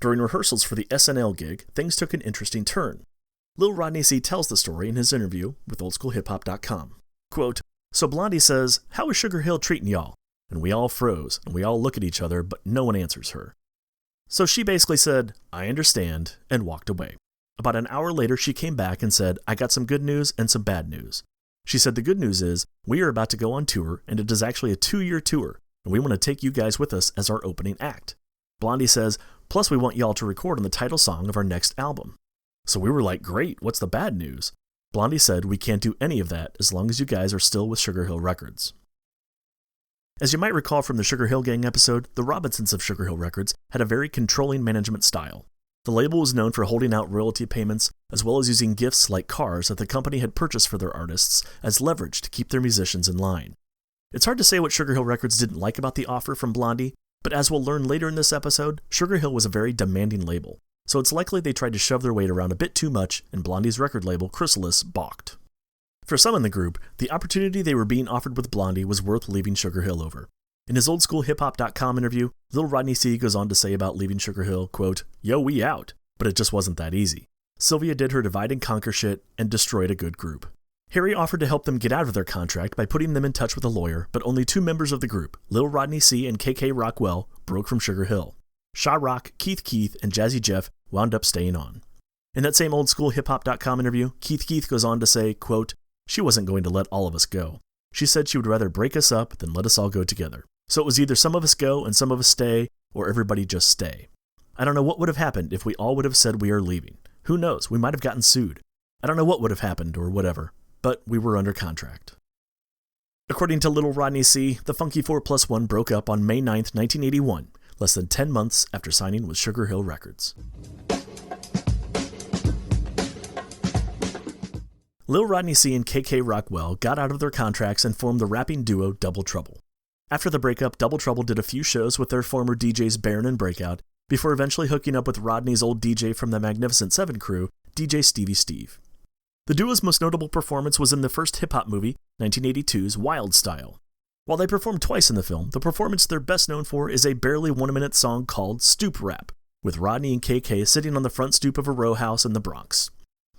During rehearsals for the SNL gig, things took an interesting turn. Lil Rodney C. tells the story in his interview with oldschoolhiphop.com. Quote, "So Blondie says, 'How is Sugar Hill treating y'all?' And we all froze, and we all look at each other, but no one answers her. So she basically said, 'I understand,' and walked away. About an hour later, she came back and said, 'I got some good news and some bad news.' She said the good news is, we are about to go on tour, and it is actually a 2-year tour, and we want to take you guys with us as our opening act. Blondie says, plus we want y'all to record on the title song of our next album. So we were like, great, what's the bad news? Blondie said, we can't do any of that as long as you guys are still with Sugar Hill Records. As you might recall from the Sugar Hill Gang episode, the Robinsons of Sugar Hill Records had a very controlling management style. The label was known for holding out royalty payments, as well as using gifts like cars that the company had purchased for their artists as leverage to keep their musicians in line. It's hard to say what Sugar Hill Records didn't like about the offer from Blondie, but as we'll learn later in this episode, Sugar Hill was a very demanding label, so it's likely they tried to shove their weight around a bit too much, and Blondie's record label, Chrysalis, balked. For some in the group, the opportunity they were being offered with Blondie was worth leaving Sugar Hill over. In his oldschoolhiphop.com interview, Lil Rodney C. goes on to say about leaving Sugar Hill, quote, "Yo, we out." But it just wasn't that easy. Sylvia did her divide and conquer shit and destroyed a good group. Harry offered to help them get out of their contract by putting them in touch with a lawyer, but only 2 members of the group, Lil Rodney C. and KK Rockwell, broke from Sugar Hill. Sha Rock, Keith, and Jazzy Jeff wound up staying on. In that same oldschoolhiphop.com interview, Keith goes on to say, quote, "She wasn't going to let all of us go. She said she would rather break us up than let us all go together. So it was either some of us go and some of us stay, or everybody just stay. I don't know what would have happened if we all would have said we are leaving. Who knows, we might have gotten sued. I don't know what would have happened or whatever, but we were under contract." According to Lil Rodney C., the Funky 4+1 broke up on May 9th, 1981, less than 10 months after signing with Sugar Hill Records. Lil Rodney C. and KK Rockwell got out of their contracts and formed the rapping duo Double Trouble. After the breakup, Double Trouble did a few shows with their former DJs Baron and Breakout, before eventually hooking up with Rodney's old DJ from the Magnificent Seven crew, DJ Stevie Steve. The duo's most notable performance was in the first hip-hop movie, 1982's Wild Style. While they performed twice in the film, the performance they're best known for is a barely 1-minute song called Stoop Rap, with Rodney and KK sitting on the front stoop of a row house in the Bronx.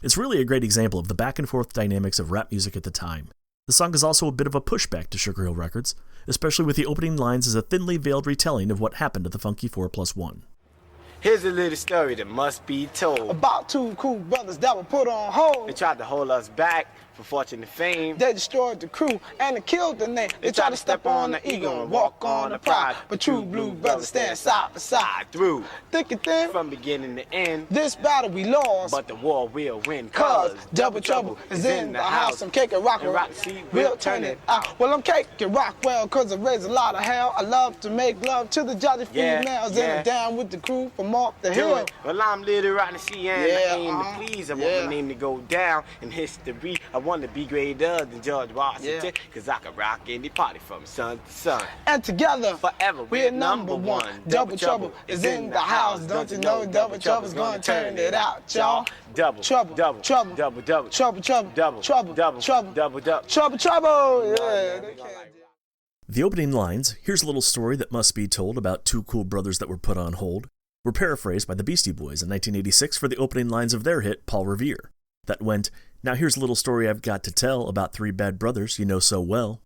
It's really a great example of the back-and-forth dynamics of rap music at the time. The song is also a bit of a pushback to Sugar Hill Records, especially with the opening lines as a thinly veiled retelling of what happened to the Funky 4+1.
Here's a little story that must be told
about 2 cool brothers that were put on hold.
They tried to hold us back for fortune and fame.
They destroyed the crew and they killed the name. They tried to step on the ego and walk on the pride. But true blue brothers stand side by side.
Through
thick and thin,
from beginning to end.
This battle we lost,
but the war will win.
Cause Double Trouble is in the house. I'm KK Rockwell, we'll turn it out. Well, I'm KK Rockwell, cause I raised a lot of hell. I love to make love to the jolly females. And I'm down with the crew from off the hill.
Well, I'm Little Rodney C. and I aim to please. I want my name to go down in history. I want to be greater than George Washington, cause I can rock any party from sun to sun.
And together,
forever,
we're number one. Double Trouble is in the house. Don't you know Double Trouble's gonna turn it out, y'all?
Double
Trouble,
double
trouble,
double double
trouble, trouble,
double
trouble,
double
trouble,
double double
trouble, trouble. Yeah.
The opening lines, "Here's a little story that must be told about 2 cool brothers that were put on hold," were paraphrased by the Beastie Boys in 1986 for the opening lines of their hit, Paul Revere. That went, "Now here's a little story I've got to tell about 3 bad brothers you know so well."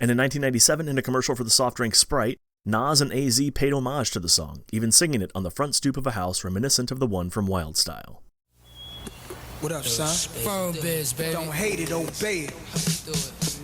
And in 1997, in a commercial for the soft drink Sprite, Nas and AZ paid homage to the song, even singing it on the front stoop of a house reminiscent of the one from Wild Style.
What up, son? Firm biz, baby. Don't hate it, obey it.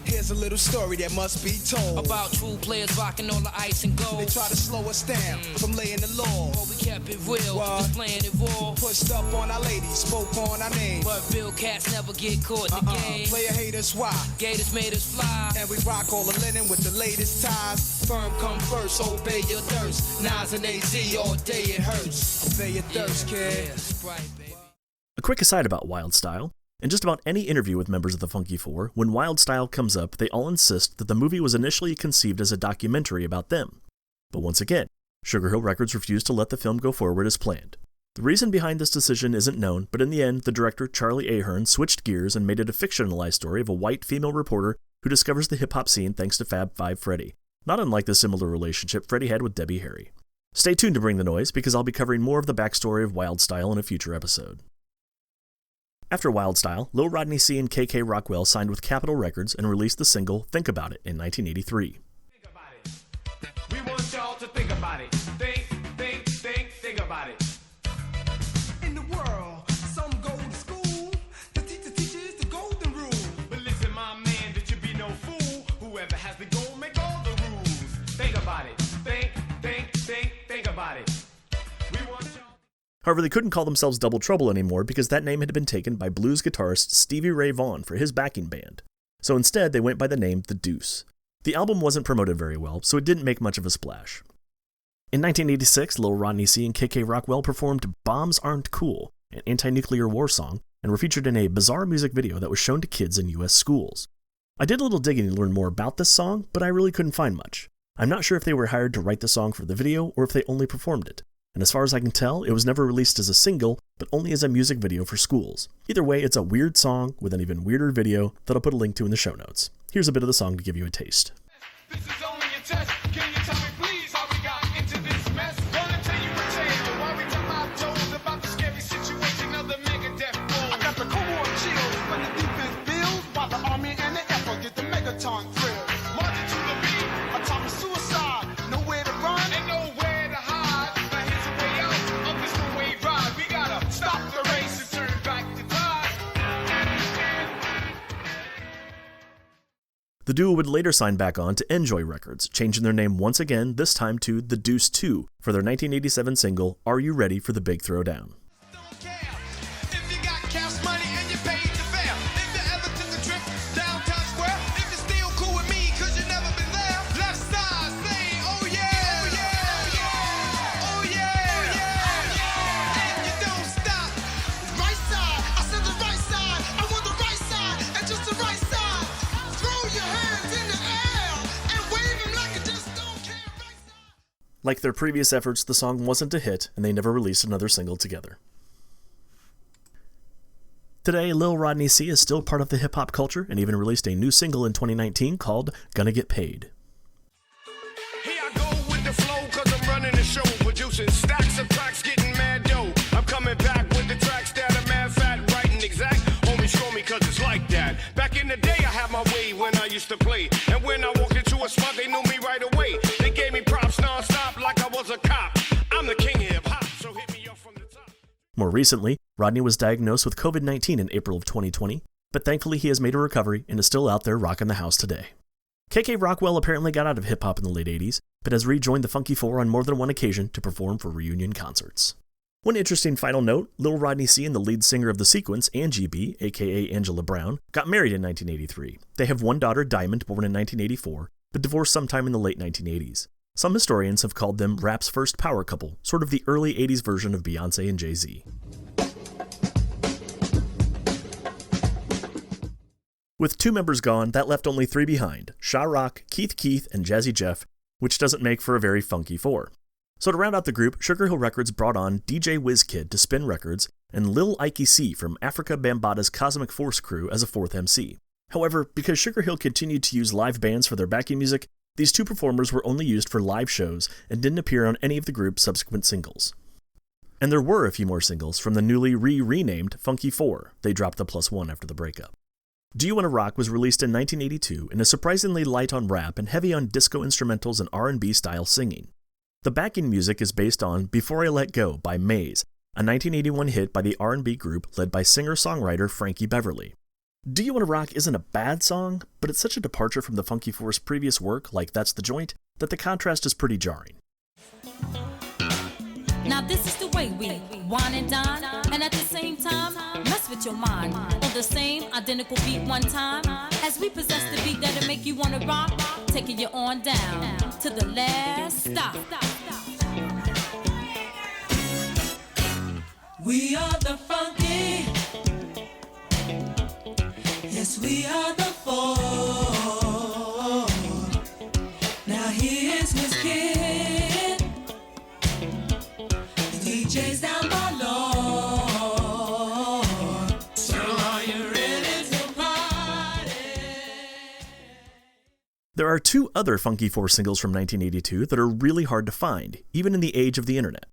Here's a little story that must be told
about true players rocking all the ice and gold.
They try to slow us down from laying the law.
But we kept it real, just playing it raw.
Pushed up on our ladies, spoke on our name.
But Bill Cats never get caught in the game.
Player haters, why?
Gators made us fly.
And we rock all the linen with the latest ties. Firm come first, obey your thirst. Nas and AZ, all day it hurts. Obey your thirst, kid.
Yeah, Sprite, baby.
A quick aside about Wild Style. In just about any interview with members of the Funky Four, when Wild Style comes up, they all insist that the movie was initially conceived as a documentary about them. But once again, Sugar Hill Records refused to let the film go forward as planned. The reason behind this decision isn't known, but in the end, the director, Charlie Ahern, switched gears and made it a fictionalized story of a white female reporter who discovers the hip-hop scene thanks to Fab Five Freddy, not unlike the similar relationship Freddy had with Debbie Harry. Stay tuned to Bring the Noise, because I'll be covering more of the backstory of Wildstyle in a future episode. After Wildstyle, Lil Rodney C and KK Rockwell signed with Capitol Records and released the single Think About It in 1983.
We want y'all to think about it. Think about it. In the world, some go to school. The teacher teaches the golden rule. But listen, my man, that you be no fool. Whoever has the goal, make all the rules. Think about it. Think about it. We want y'all.
However, they couldn't call themselves Double Trouble anymore because that name had been taken by blues guitarist Stevie Ray Vaughan for his backing band. So instead, they went by the name The Deuce. The album wasn't promoted very well, so it didn't make much of a splash. In 1986, Lil Rodney C and KK Rockwell performed Bombs Aren't Cool, an anti-nuclear war song, and were featured in a bizarre music video that was shown to kids in US schools. I did a little digging to learn more about this song, but I really couldn't find much. I'm not sure if they were hired to write the song for the video or if they only performed it. And as far as I can tell, it was never released as a single, but only as a music video for schools. Either way, it's a weird song with an even weirder video that I'll put a link to in the show notes. Here's a bit of the song to give you a taste.
This is only a test. Can you tell me please how we got into this mess? Wanna tell you a tale while we tell my toes about the scary situation of the Megadeth flow. I got the cool chills when the defense builds, while the army and the Air Force get the Megaton thrill. Marching to the beat, atomic suicide, nowhere to run and nowhere to hide. Now here's a way out of this one-way ride. We gotta stop the race and turn back the tide.
The duo would later sign back on to Enjoy Records, changing their name once again, this time to The Deuce 2, for their 1987 single, Are You Ready for the Big Throwdown?
If you got cash money and you paid your fare, if you ever took a trip downtown square, if you're still cool with me cause you never been there, left side say, oh yeah, oh yeah, oh yeah, and you don't stop. Right side, I said the right side, I want the right side, and just the right side. Throw your hands in the air and wave them like you just don't care. Right side.
Like their previous efforts, the song wasn't a hit, and they never released another single together. Today, Lil Rodney C is still part of the hip-hop culture and even released a new single in 2019 called Gonna Get Paid.
Here I go with the flow, cause I'm running the show, producing stacks of tracks, getting mad dough. I'm coming back with the tracks that are mad fat, writing exact. Homie, show me cause it's like that. Back in the day, I had my way when I used to play. And when I walked into a spot, they knew me right away. They gave me props non-stop like I was a cop. I'm the king of hip-hop, so hit me up from the top.
More recently, Rodney was diagnosed with COVID-19 in April of 2020, but thankfully he has made a recovery and is still out there rocking the house today. KK Rockwell apparently got out of hip-hop in the late 80s, but has rejoined the Funky Four on more than one occasion to perform for reunion concerts. One interesting final note, Lil Rodney C and the lead singer of The Sequence, Angie B, aka Angela Brown, got married in 1983. They have one daughter, Diamond, born in 1984, but divorced sometime in the late 1980s. Some historians have called them rap's first power couple, sort of the early 80s version of Beyoncé and Jay-Z. With two members gone, that left only three behind, Sha Rock, Keith, and Jazzy Jeff, which doesn't make for a very funky four. So to round out the group, Sugar Hill Records brought on DJ WizKid to Spin Records and Lil Ike C from Africa Bambaata's Cosmic Force crew as a fourth MC. However, because Sugar Hill continued to use live bands for their backing music, these two performers were only used for live shows and didn't appear on any of the group's subsequent singles. And there were a few more singles from the newly renamed Funky Four. They dropped the +1 after the breakup. Do You Wanna Rock was released in 1982 and is surprisingly light on rap and heavy on disco instrumentals and R&B style singing. The backing music is based on Before I Let Go by Maze, a 1981 hit by the R&B group led by singer-songwriter Frankie Beverly. Do You Wanna Rock isn't a bad song, but it's such a departure from the Funky Four's previous work, like That's the Joint, that the contrast is pretty jarring.
Now this is the way we wine and dine, and at the same time, mess with your mind. On the same identical beat one time, as we possess the beat that'll make you wanna rock, taking you on down to the last stop.
We are the funky. Yes, we are the four. Now here's Miss Kid. The DJ's down below. So are you ready to party?
are two other Funky Four singles from 1982 that are really hard to find, even in the age of the internet.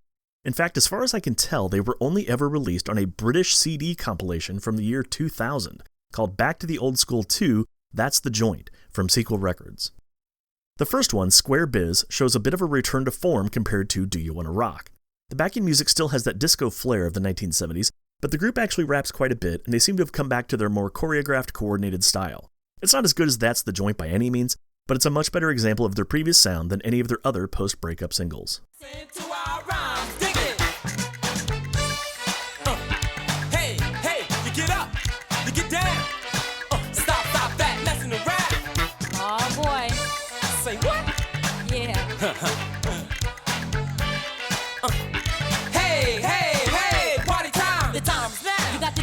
In fact, as far as I can tell, they were only ever released on a British CD compilation from the year 2000 called Back to the Old School 2, That's the Joint, from Sequel Records. The first one, Square Biz, shows a bit of a return to form compared to Do You Wanna Rock. The backing music still has that disco flair of the 1970s, but the group actually raps quite a bit, and they seem to have come back to their more choreographed, coordinated style. It's not as good as That's the Joint by any means, but it's a much better example of their previous sound than any of their other post-breakup singles.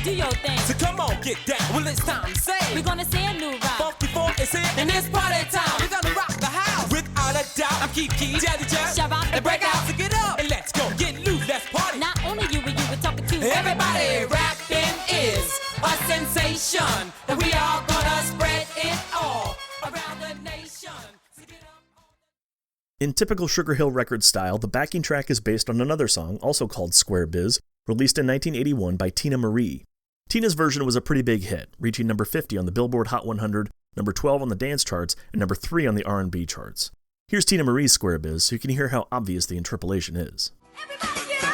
Do your thing. So come on, get down. Well, it's time to say we're gonna say a new rhyme. Funky Four is here, and it's party time. We're gonna rock the house without a doubt. I'm Keith Key, Jazzy Jeff, Shabba, and break out. So get up and let's go, get loose, let's party. Not only you, but you were talking to everybody. Rapping is a sensation, and we are gonna spread it all around the nation. So get up.
In typical Sugar Hill Records style, the backing track is based on another song, also called Square Biz, released in 1981 by Tina Marie. Tina's version was a pretty big hit, reaching number 50 on the Billboard Hot 100, number 12 on the dance charts, and number 3 on the R&B charts. Here's Tina Marie's Square Biz so you can hear how obvious the interpolation is.
Everybody get up!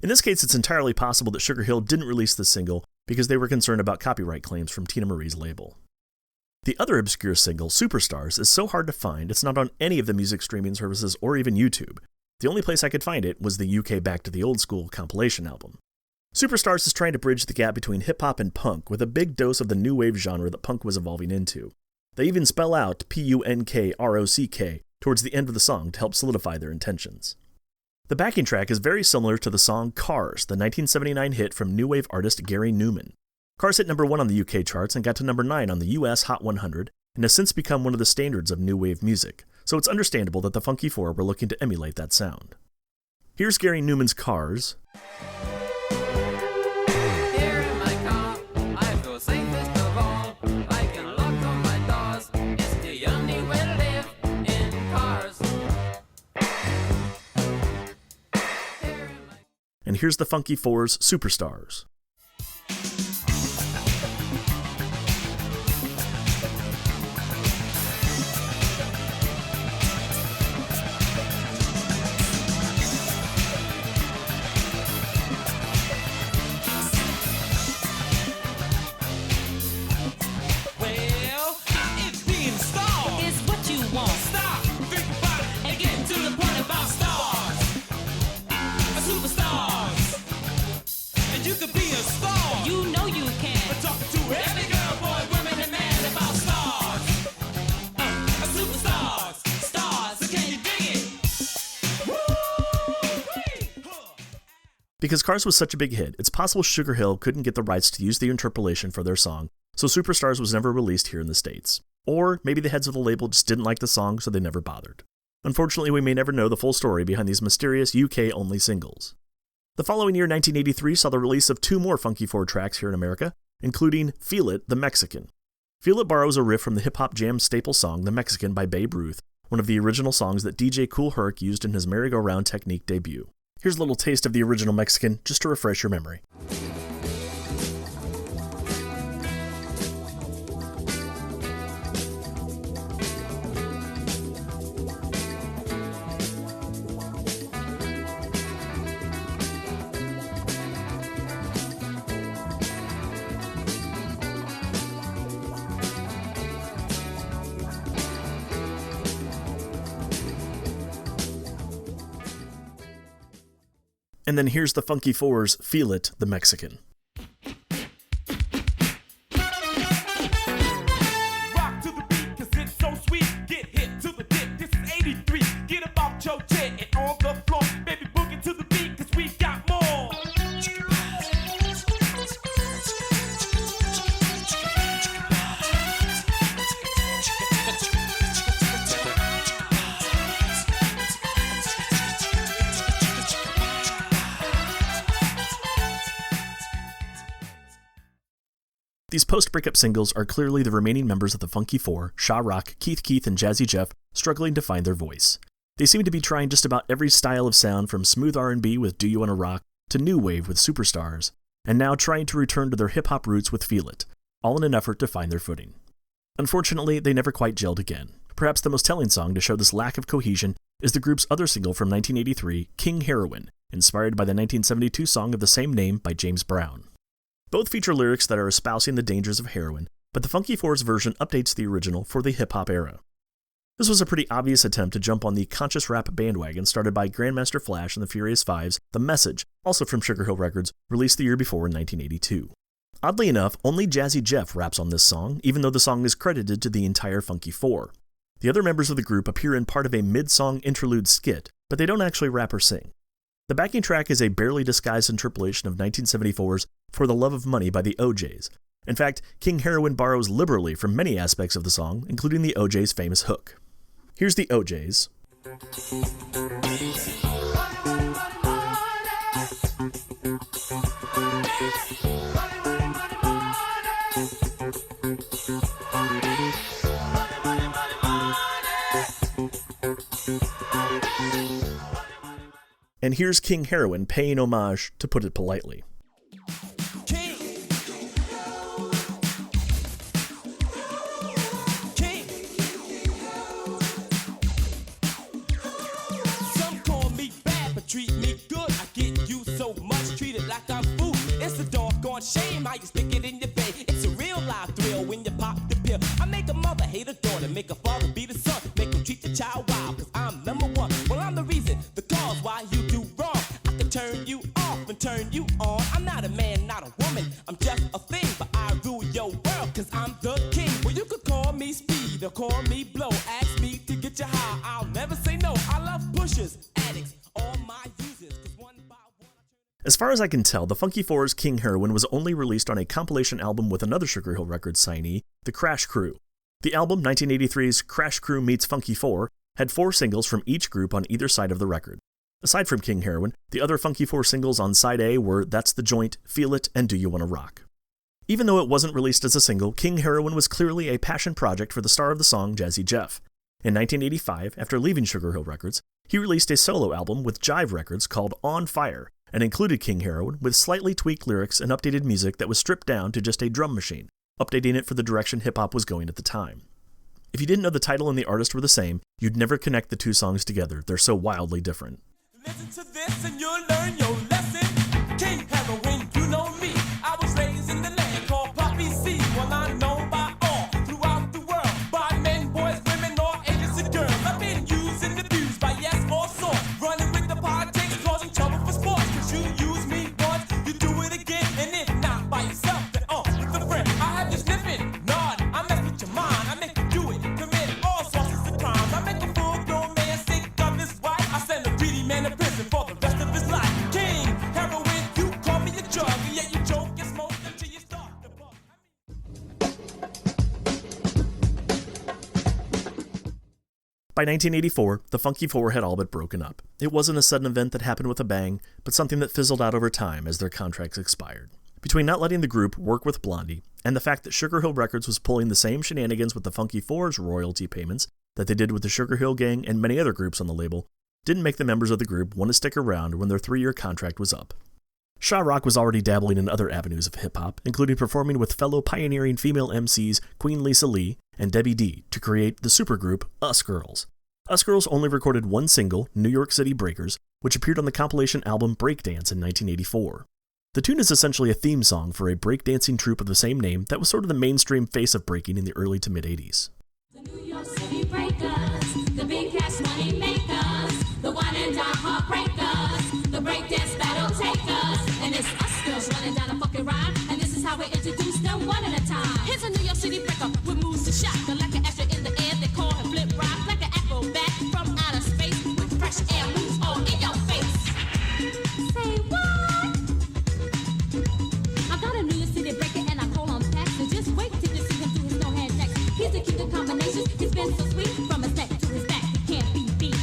In this case, it's entirely possible that Sugar Hill didn't release the single because they were concerned about copyright claims from Tina Marie's label. The other obscure single, Superstars, is so hard to find it's not on any of the music streaming services or even YouTube. The only place I could find it was the UK Back to the Old School compilation album. Superstars is trying to bridge the gap between hip-hop and punk with a big dose of the new wave genre that punk was evolving into. They even spell out P-U-N-K-R-O-C-K towards the end of the song to help solidify their intentions. The backing track is very similar to the song Cars, the 1979 hit from new wave artist Gary Newman. Cars hit number 1 on the UK charts and got to number 9 on the US Hot 100 and has since become one of the standards of new wave music, so it's understandable that the Funky Four were looking to emulate that sound. Here's Gary Newman's Cars.
Here in my car, I feel safest of all. I can lock on my doors. It's the only way to live in cars.
And here's the Funky Four's Superstars. Because Cars was such a big hit, it's possible Sugar Hill couldn't get the rights to use the interpolation for their song, so Superstars was never released here in the States. Or maybe the heads of the label just didn't like the song, so they never bothered. Unfortunately, we may never know the full story behind these mysterious UK-only singles. The following year, 1983, saw the release of 2 more Funky Four tracks here in America, including Feel It, the Mexican. Feel It borrows a riff from the hip-hop jam staple song The Mexican by Babe Ruth, one of the original songs that DJ Kool Herc used in his merry-go-round technique debut. Here's a little taste of the original Mexican, just to refresh your memory. And then here's the Funky Four's Feel It, the Mexican.
Rock to the beat, 'cause it's so sweet. Get hit to the dick, this is 83. Get about your jet and on the floor. Baby, boogie to the beat, 'cause we got more.
These post-breakup singles are clearly the remaining members of the Funky Four, Sha-Rock, Keith, and Jazzy Jeff, struggling to find their voice. They seem to be trying just about every style of sound from smooth R&B with Do You Wanna Rock to new wave with Superstars, and now trying to return to their hip-hop roots with Feel It, all in an effort to find their footing. Unfortunately, they never quite gelled again. Perhaps the most telling song to show this lack of cohesion is the group's other single from 1983, King Heroin, inspired by the 1972 song of the same name by James Brown. Both feature lyrics that are espousing the dangers of heroin, but the Funky Four's version updates the original for the hip-hop era. This was a pretty obvious attempt to jump on the conscious rap bandwagon started by Grandmaster Flash and the Furious Five's The Message, also from Sugar Hill Records, released the year before in 1982. Oddly enough, only Jazzy Jeff raps on this song, even though the song is credited to the entire Funky Four. The other members of the group appear in part of a mid-song interlude skit, but they don't actually rap or sing. The backing track is a barely disguised interpolation of 1974's For the Love of Money by the OJs. In fact, King Heroin borrows liberally from many aspects of the song, including the OJs' famous hook. Here's the OJs. And here's King Heroin paying homage, to put it politely.
Some call me bad, but treat me good. I get you so much, treated like I'm food. It's a doggone shame how you stick it in your bay. It's a real life thrill when you pop the pill. I make a mother hate a daughter, make a father beat a son, make him treat the child wild, cause I'm number one. Well, I'm the reason, the cause why you do wrong. I can turn you off and turn you on. I'm not a man, not a woman, I'm just a thing, but I rule your world, cause I'm the king. Well, you could call me speed or call me blow. Ask me to get you high, I'll never say no. I love pushers, addicts, all my users, cause one by one.
As far as I can tell, the Funky Four's King Heroin was only released on a compilation album with another Sugar Hill Records signee, the Crash Crew. The album, 1983's Crash Crew Meets Funky Four, had 4 singles from each group on either side of the record. Aside from King Heroin, the other Funky Four singles on side A were That's the Joint, Feel It, and Do You Wanna Rock. Even though it wasn't released as a single, King Heroin was clearly a passion project for the star of the song, Jazzy Jeff. In 1985, after leaving Sugar Hill Records, he released a solo album with Jive Records called On Fire, and included King Heroin with slightly tweaked lyrics and updated music that was stripped down to just a drum machine, updating it for the direction hip-hop was going at the time. If you didn't know the title and the artist were the same, you'd never connect the two songs together. They're so wildly different.
Listen to this and you'll learn your lesson. King Heroin, you know me. I was raised in the land called Poppy C. Well, I'm known by all throughout the world, by men, boys, women, all ages and girls. I've been used and abused by yes or so. Running with the politics, causing trouble for sports. Cause you use me once, you do it again. And if not by yourself, then with a friend. I have you sniffing, nodding. I mess with your mind, I make you do it. Commit all sorts of crimes. I make a full-grown man sick of his wife. I send a greedy man to prison for the rest of his life. King Heroin, you call me a drug, and yet you joke and smoke until you start to bug.
By 1984, the Funky Four had all but broken up. It wasn't a sudden event that happened with a bang, but something that fizzled out over time as their contracts expired. Between not letting the group work with Blondie, and the fact that Sugar Hill Records was pulling the same shenanigans with the Funky Four's royalty payments that they did with the Sugar Hill Gang and many other groups on the label, didn't make the members of the group want to stick around when their 3-year contract was up. Sha-Rock was already dabbling in other avenues of hip-hop, including performing with fellow pioneering female MCs Queen Lisa Lee and Debbie D to create the supergroup Us Girls. Us Girls only recorded one single, New York City Breakers, which appeared on the compilation album Breakdance in 1984. The tune is essentially a theme song for a breakdancing troupe of the same name that was sort of the mainstream face of breaking in the early to mid-80s.
The New York City Breakers, the big cash money makers, the one and dime heartbreakers, the breakdance battle takers, and it's us girls running down a fucking rhyme, and this is how we introduce them one at a time. Here's a New York City breaker with moves to shock, they're like an extra in the air, they call him flip rock, like an acrobat from outer space, with fresh air moves all in your face. Say what? I got a New York City breaker and I call him Paxton, just wait till you see him do his no hand next. He's the king of combinations, he's been so sweet, from his neck to his back, he can't be beat.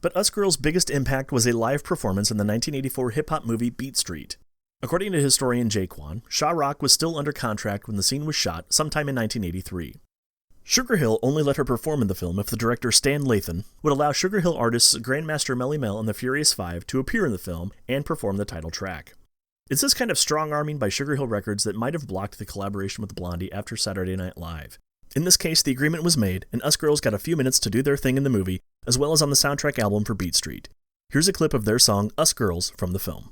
But Us Girls' biggest impact was a live performance in the 1984 hip-hop movie Beat Street. According to historian Jaquan, Sha Rock was still under contract when the scene was shot sometime in 1983. Sugar Hill only let her perform in the film if the director Stan Lathan would allow Sugar Hill artists Grandmaster Melly Mel and the Furious Five to appear in the film and perform the title track. It's this kind of strong-arming by Sugar Hill Records that might have blocked the collaboration with Blondie after Saturday Night Live. In this case, the agreement was made, and Us Girls got a few minutes to do their thing in the movie, as well as on the soundtrack album for Beat Street. Here's a clip of their song, Us Girls, from the film.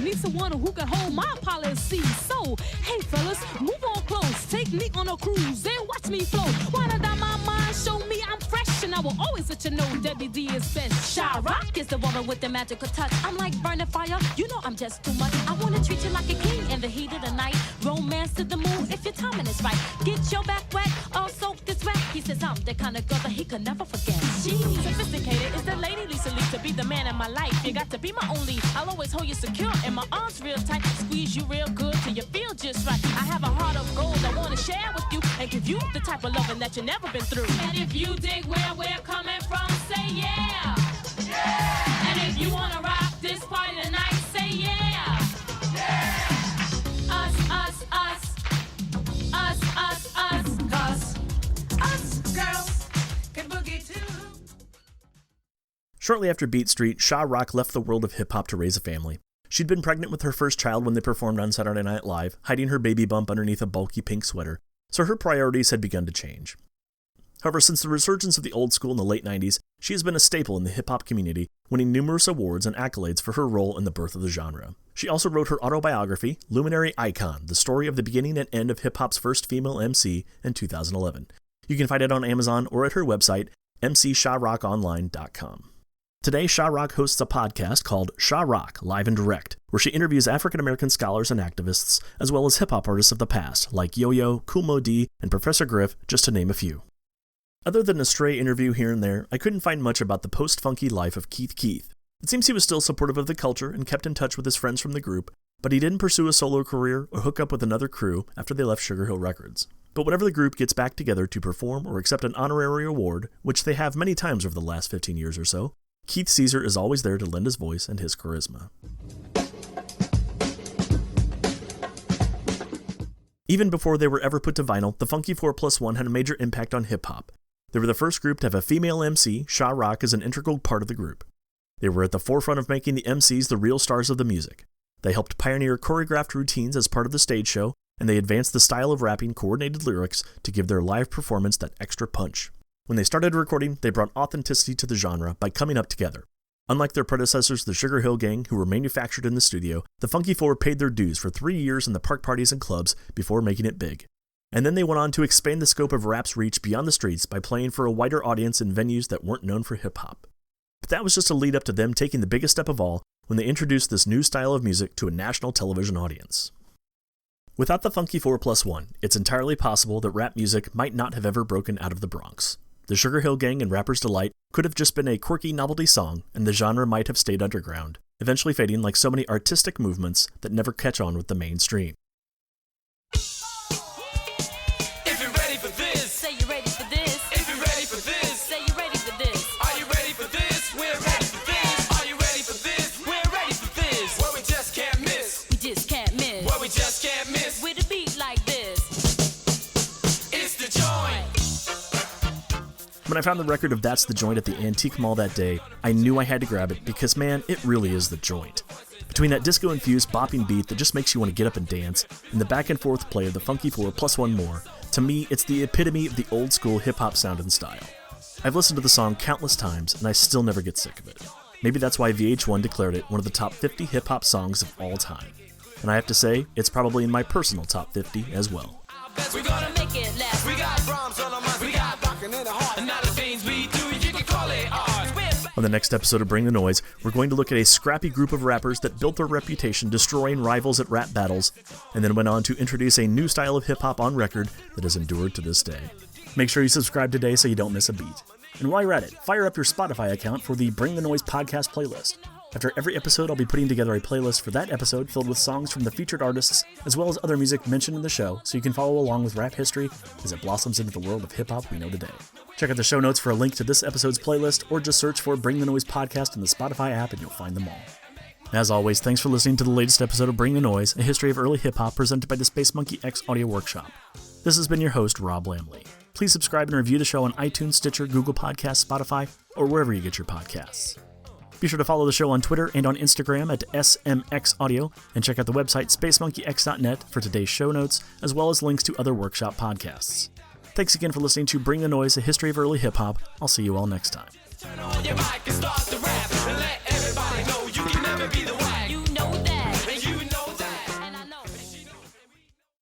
Need someone who can hold my policy. So, hey fellas, move on close. Take me on a cruise and watch me flow. Wanna down my mind, show me I'm fresh, and I will always let you know Debbie D is best. Sha Rock is the woman with the magical touch. I'm like burning fire, you know I'm just too much. I wanna treat you like a king in the heat of the night. Romance to the moon if your timing is right. Get your back wet, all soaked this wet. He says I'm the kind of girl that he could never forget. She's sophisticated, is the lady Lisa Lee to be the man in my life. You got to be my only. I'll always hold you secure in my arms real tight. Squeeze you real good till you feel just right. I have a heart of gold I wanna share with you and give you the type of loving that you never been through. And if you dig where we're coming from, say yeah. Yeah. And if you wanna rock this party tonight, say yeah. Yeah. Us girls can boogie too.
Shortly after Beat Street, Sha Rock left the world of hip-hop to raise a family. She'd been pregnant with her first child when they performed on Saturday Night Live, hiding her baby bump underneath a bulky pink sweater, so her priorities had begun to change. However, since the resurgence of the old school in the late 90s, she has been a staple in the hip-hop community, winning numerous awards and accolades for her role in the birth of the genre. She also wrote her autobiography, Luminary Icon, the story of the beginning and end of hip-hop's first female MC, in 2011. You can find it on Amazon or at her website, mcsharockonline.com. Today, Sha Rock hosts a podcast called Sha Rock Live and Direct, where she interviews African-American scholars and activists, as well as hip-hop artists of the past, like Yo-Yo, Kool Moe Dee, and Professor Griff, just to name a few. Other than a stray interview here and there, I couldn't find much about the post-funky life of Keith Keith. It seems he was still supportive of the culture and kept in touch with his friends from the group, but he didn't pursue a solo career or hook up with another crew after they left Sugar Hill Records. But whenever the group gets back together to perform or accept an honorary award, which they have many times over the last 15 years or so, Keith Caesar is always there to lend his voice and his charisma. Even before they were ever put to vinyl, the Funky 4+1 had a major impact on hip-hop. They were the first group to have a female MC, Sha Rock, as an integral part of the group. They were at the forefront of making the MCs the real stars of the music. They helped pioneer choreographed routines as part of the stage show, and they advanced the style of rapping coordinated lyrics to give their live performance that extra punch. When they started recording, they brought authenticity to the genre by coming up together. Unlike their predecessors, the Sugar Hill Gang, who were manufactured in the studio, the Funky Four paid their dues for 3 years in the park parties and clubs before making it big. And then they went on to expand the scope of rap's reach beyond the streets by playing for a wider audience in venues that weren't known for hip-hop. But that was just a lead up to them taking the biggest step of all when they introduced this new style of music to a national television audience. Without the Funky 4+1, it's entirely possible that rap music might not have ever broken out of the Bronx. The Sugar Hill Gang and Rapper's Delight could have just been a quirky novelty song, and the genre might have stayed underground, eventually fading like so many artistic movements that never catch on with the mainstream.
If you're ready for this, say you're ready for this. If you're ready for this, say you're ready for this. Are you ready for this? We're ready for this. Are you ready for this? We're ready for this. What we just can't miss.
We just can't miss.
What we just can't miss.
With a beat like this.
It's the joint.
When I found the record of That's the Joint at the Antique Mall that day, I knew I had to grab it because, man, it really is the joint. Between that disco-infused bopping beat that just makes you want to get up and dance, and the back-and-forth play of the Funky 4+1 more, to me, it's the epitome of the old-school hip-hop sound and style. I've listened to the song countless times, and I still never get sick of it. Maybe that's why VH1 declared it one of the top 50 hip-hop songs of all time. And I have to say, it's probably in my personal top 50 as well.
We're gonna make it last. We got Brahms on our minds. We got rockin' in the heart. And now the things we do, you can call it art.
On the next episode of Bring the Noise, we're going to look at a scrappy group of rappers that built their reputation destroying rivals at rap battles, and then went on to introduce a new style of hip-hop on record that has endured to this day. Make sure you subscribe today so you don't miss a beat. And while you're at it, fire up your Spotify account for the Bring the Noise podcast playlist. After every episode, I'll be putting together a playlist for that episode filled with songs from the featured artists, as well as other music mentioned in the show, so you can follow along with rap history as it blossoms into the world of hip-hop we know today. Check out the show notes for a link to this episode's playlist, or just search for Bring the Noise Podcast in the Spotify app and you'll find them all. As always, thanks for listening to the latest episode of Bring the Noise, a history of early hip-hop presented by the Space Monkey X Audio Workshop. This has been your host, Rob Lamley. Please subscribe and review the show on iTunes, Stitcher, Google Podcasts, Spotify, or wherever you get your podcasts. Be sure to follow the show on Twitter and on Instagram at SMX Audio, and check out the website spacemonkeyx.net for today's show notes, as well as links to other workshop podcasts. Thanks again for listening to Bring the Noise, a history of early hip-hop. I'll see you all next time.